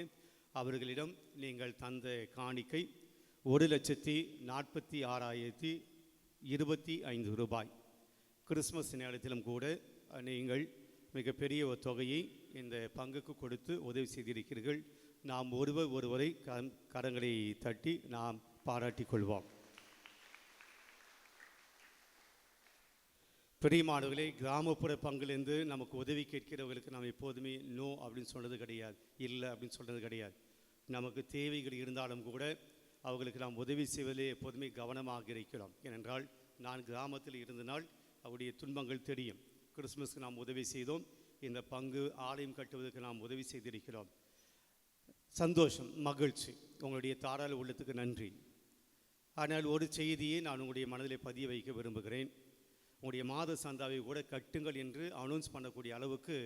அவர்களிடம் நீங்கள் தந்த காணிக்கை 1,46,025 ரூபாய். கிறிஸ்மஸ் நேரத்திலும் கூட நீங்கள் மிகப்பெரிய ஒரு தொகையை இந்த பங்குக்கு கொடுத்து உதவி செய்திருக்கிறீர்கள். நாம் ஒருவரை கரங்களை தட்டி நாம் பாராட்டிக் கொள்வோம். பிரியமானவர்களே, கிராமப்புற பங்கிலிருந்து நமக்கு உதவி கேட்கிறவர்களுக்கு நாம் எப்போதுமே நோ அப்படின்னு சொன்னது கிடையாது, இல்லை அப்படின்னு சொன்னது கிடையாது. நமக்கு தேவைகள் இருந்தாலும் கூட அவர்களுக்கு நாம் உதவி செய்வதிலே எப்போதுமே கவனமாக இருக்கிறோம். ஏனென்றால் நான் கிராமத்தில் இருந்தனால் அவருடைய துன்பங்கள் தெரியும். கிறிஸ்மஸ்க்கு நாம் உதவி செய்தோம். இந்த பங்கு ஆலயம் கட்டுவதற்கு நாம் உதவி செய்திருக்கிறோம். சந்தோஷம், மகிழ்ச்சி. உங்களுடைய தாராள உள்ளத்துக்கு நன்றி. ஆனால் ஒரு செய்தியை நான் உங்களுடைய மனதில் பதிய வைக்க விரும்புகிறேன். உங்களுடைய மாத சந்தாவை கூட கட்டுங்கள் என்று அனௌன்ஸ் பண்ணக்கூடிய அளவுக்கு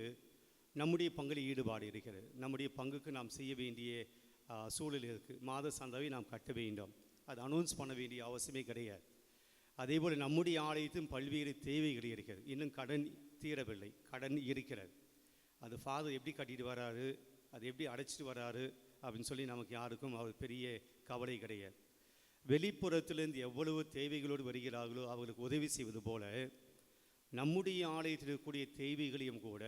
நம்முடைய பங்கில் ஈடுபாடு இருக்கிறது. நம்முடைய பங்குக்கு நாம் செய்ய வேண்டிய சூழல் இருக்குது. மாத சந்தாவை நாம் கட்ட வேண்டும். அது அனௌன்ஸ் பண்ண வேண்டிய அவசியமே கிடையாது. அதேபோல் நம்முடைய ஆலயத்திலும் பல்வேறு தேவைகள் இருக்கிறது. இன்னும் கடன் தீரவில்லை, கடன் இருக்கிறது. அது ஃபாதர் எப்படி கட்டிட்டு வராரு, அது எப்படி அடைச்சிட்டு வராரு அப்படின்னு சொல்லி நமக்கு யாருக்கும் அவர் பெரிய கவலை கிடையாது. வெளிப்புறத்திலிருந்து எவ்வளவு தேவைகளோடு வருகிறார்களோ அவர்களுக்கு உதவி செய்வது போல நம்முடைய ஆலயத்தில் இருக்கக்கூடிய தேவைகளையும் கூட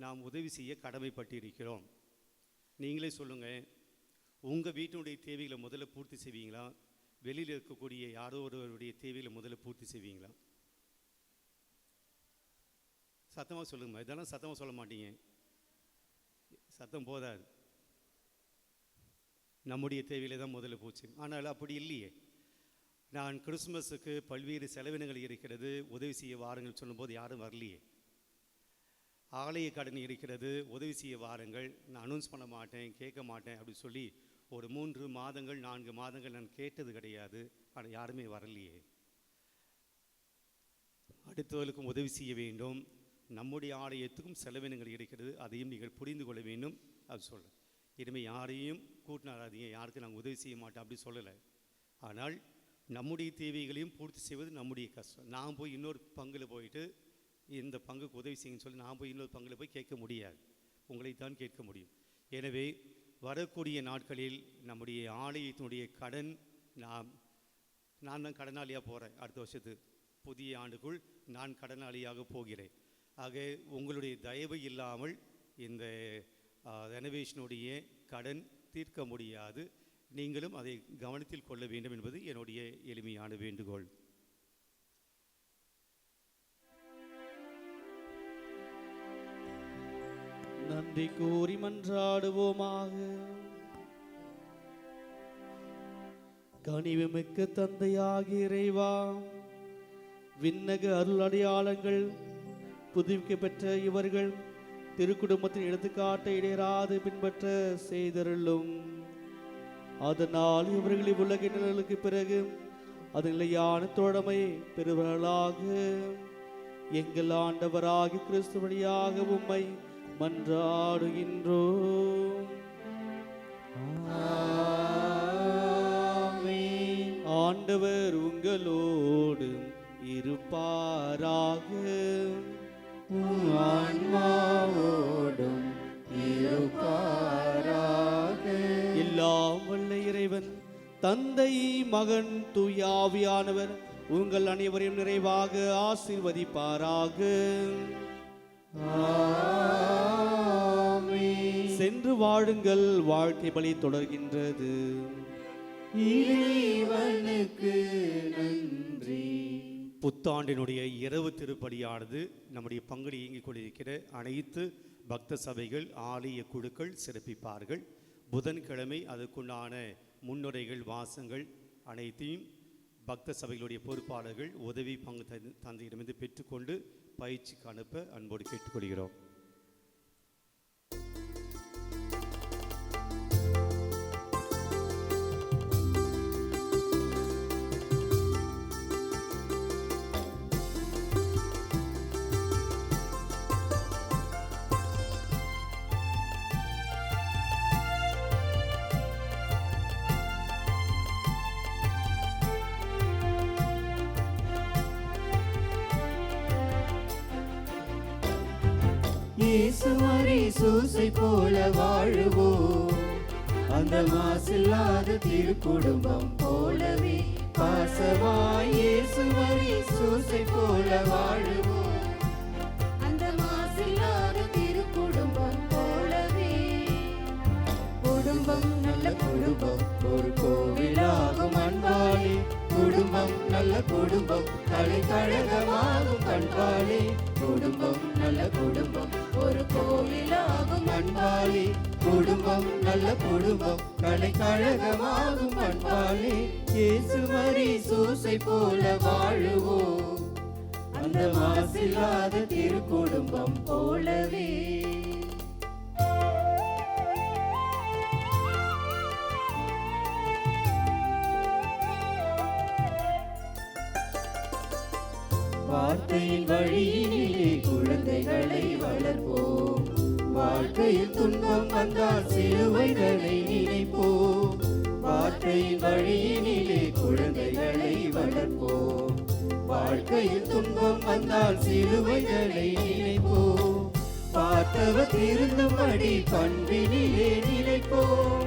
நாம் உதவி செய்ய கடமைப்பட்டு இருக்கிறோம். நீங்களே சொல்லுங்கள், உங்கள் வீட்டினுடைய தேவைகளை முதல்ல பூர்த்தி செய்வீங்களா? வெளியில் இருக்கக்கூடிய யாரோ ஒருவருடைய தேவைகளை முதல்ல பூர்த்தி செய்வீங்களா? சத்தமாக சொல்லுங்கம்மா. இதெல்லாம் சத்தமாக சொல்ல மாட்டீங்க, சத்தம் போதாது. நம்முடைய தேவையில தான் முதல்ல போச்சு. ஆனால் அப்படி இல்லையே. நான் கிறிஸ்மஸுக்கு பல்வேறு செலவினங்கள் இருக்கிறது, உதவி செய்ய வாருங்கள் சொல்லும்போது யாரும் வரலையே. ஆலய கடன் இருக்கிறது, உதவி செய்ய வாருங்கள், நான் அனௌன்ஸ் பண்ண மாட்டேன், கேட்க மாட்டேன் அப்படி சொல்லி ஒரு 3 மாதங்கள் 4 மாதங்கள் நான் கேட்டது கிடையாது. ஆனால் யாருமே வரலையே. அடுத்தவர்களுக்கும் உதவி செய்ய வேண்டும். நம்முடைய ஆலயத்துக்கும் செலவினங்கள் இருக்கிறது, அதையும் நீங்கள் புரிந்து கொள்ள வேண்டும். அது சொல்கிறேன். இனிமேல் யாரையும் கூட்டினாராதீங்க, யாருக்கும் நாங்கள் உதவி செய்ய மாட்டோம் அப்படி சொல்லலை. ஆனால் நம்முடைய தேவைகளையும் பூர்த்தி செய்வது நம்முடைய கஷ்டம். நான் போய் இன்னொரு பங்கில் போயிட்டு இந்த பங்குக்கு உதவி செய்யுன்னு சொல்லி நான் போய் இன்னொரு பங்கில் போய் கேட்க முடியாது, உங்களைத்தான் கேட்க முடியும். எனவே வரக்கூடிய நாட்களில் நம்முடைய ஆலயத்தினுடைய கடன் நான் தான் கடனாளியாக போகிறேன். அடுத்த வருஷத்துக்கு புதிய ஆண்டுக்குள் நான் கடனாளியாக போகிறேன். ஆக உங்களுடைய தயவு இல்லாமல் இந்த ரெனோவேஷனுடைய கடன் தீர்க்க முடியாது. நீங்களும் அதை கவனத்தில் கொள்ள வேண்டும் என்பது என்னுடைய எளிமையான வேண்டுகோள். நன்றி கூறி மன்றாடுவோமாக. கனிவுமிக்க தந்தையாகிய இறைவா, விண்ணக அருள் அடையாளங்கள் புதுப்பிக்க பெற்ற இவர்கள் திருக்குடும்பத்தின் எடுத்துக்காட்டை இடையராது பின்பற்ற செய்தருளும். அதனால் இவர்கள் இவ்வுலக நிலைகளுக்கு பிறகு அது நிலையான தோழமை பெறுவர்களாக எங்கள் ஆண்டவராகி கிறிஸ்து வழியாக உம்மை மன்றாடுகின்றோம். ஆண்டவர் உங்களோடு இருப்பாராக. ஆன்மாவோடும் இருப்பாராக. எல்லாம் வல்ல இறைவன் தந்தை, மகன், தூய ஆவியானவர் உங்கள் அனைவரையும் நிறைவாக ஆசீர்வதிப்பாராக. சென்று வாழுங்கள், வாழ்க்கை பலி தொடர்கின்றது. இறைவனுக்கு நன்றி. புத்தாண்டினுடைய இரவு திருப்பலியானது நம்முடைய பங்கில் இயங்கிக் கொண்டிருக்கிற அனைத்து பக்த சபைகள், ஆலய குழுக்கள் சிறப்பிப்பார்கள். புதன்கிழமை அதுக்குண்டான முன்னுரைகள், வாசங்கள் அனைத்தையும் பக்த சபைகளுடைய பொறுப்பாளர்கள் உதவி பங்கு தந்தையிடமிருந்து பெற்றுக்கொண்டு பயிற்சிக்கு அனுப்ப அன்போடு கேட்டுக்கொள்கிறோம். இயேசுவரி சூசை போல வாழுவோம், அந்த மாசில்லாத திருக்குடும்பம் போலவே பாசமாய் இயேசுவரி சூசை போல வாழுவோம், அந்த மாசில்லாத திருக்குடும்பம் போலவே. குடும்பம் நல்ல குடும்பம் ஒரு கோவிலாகும் அன்பாலே, குடும்பம் நல்ல குடும்பம் கலைக்கழகமாகும் பண்பாலே, குடும்பம் நல்ல குடும்பம் ஒரு கோவிலாகும் அன்பாலே, குடும்பம் நல்ல குடும்பம் கலைக்கழகமாகும் பண்பாலே. இயேசுவரி சூசை போல வாழுவோம், அந்த மாசில்லாத திருக்குடும்பம் போலவே. வார்த்தையின் வழியிலே குழந்தைகளை வளர்ப்போம், வாழ்க்கையில் துன்பம் வந்தால் சிலுவைகளை நினைப்போம். வார்த்தையின் வழியிலே குழந்தைகளை வளர்ப்போம், வாழ்க்கையில் துன்பம் வந்தால் சிலுவைகளை நினைப்போம். பார்த்தவர் திருந்தும்படி பண்பினிலே நிலைப்போம்,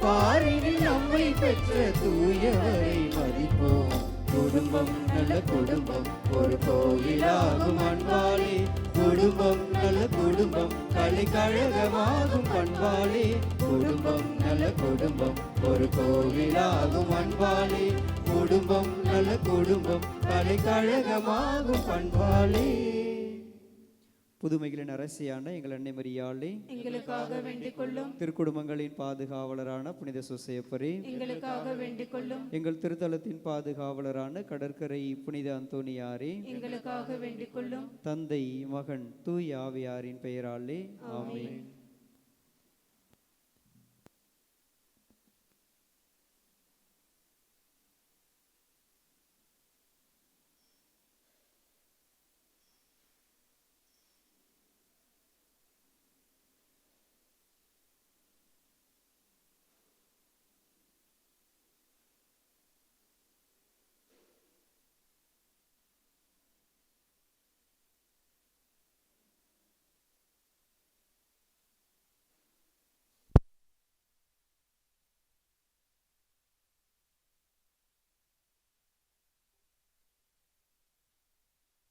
பாரினில் நம்மை பெற்ற தூயவரை மதிப்போம். குடும்பம் நல்ல குடும்பம் ஒரு கோவிலாகும் அன்பாலே, குடும்பம் நல்ல குடும்பம் கலைக்கழகமாகும் பண்பாலே, குடும்பம் நல்ல குடும்பம் ஒரு கோவிலாகும் அன்பாலே, குடும்பம் நல்ல குடும்பம் கலைக்கழகமாகும் பண்பாலே. புதுமைகளின் அரசியான எங்கள் அன்னை மரியாளே, எங்களுக்காக வேண்டிக் கொள்ளும். திருக்குடும்பங்களின் பாதுகாவலரான புனித சுசேப்பரே, எங்களுக்காக வேண்டிக் கொள்ளும். எங்கள் திருத்தலத்தின் பாதுகாவலரான கடற்கரை புனித அந்தோனியாரே, எங்களுக்காக வேண்டிக் கொள்ளும். தந்தை மகன் தூய் ஆவியாரின் பெயராலே ஆமென்.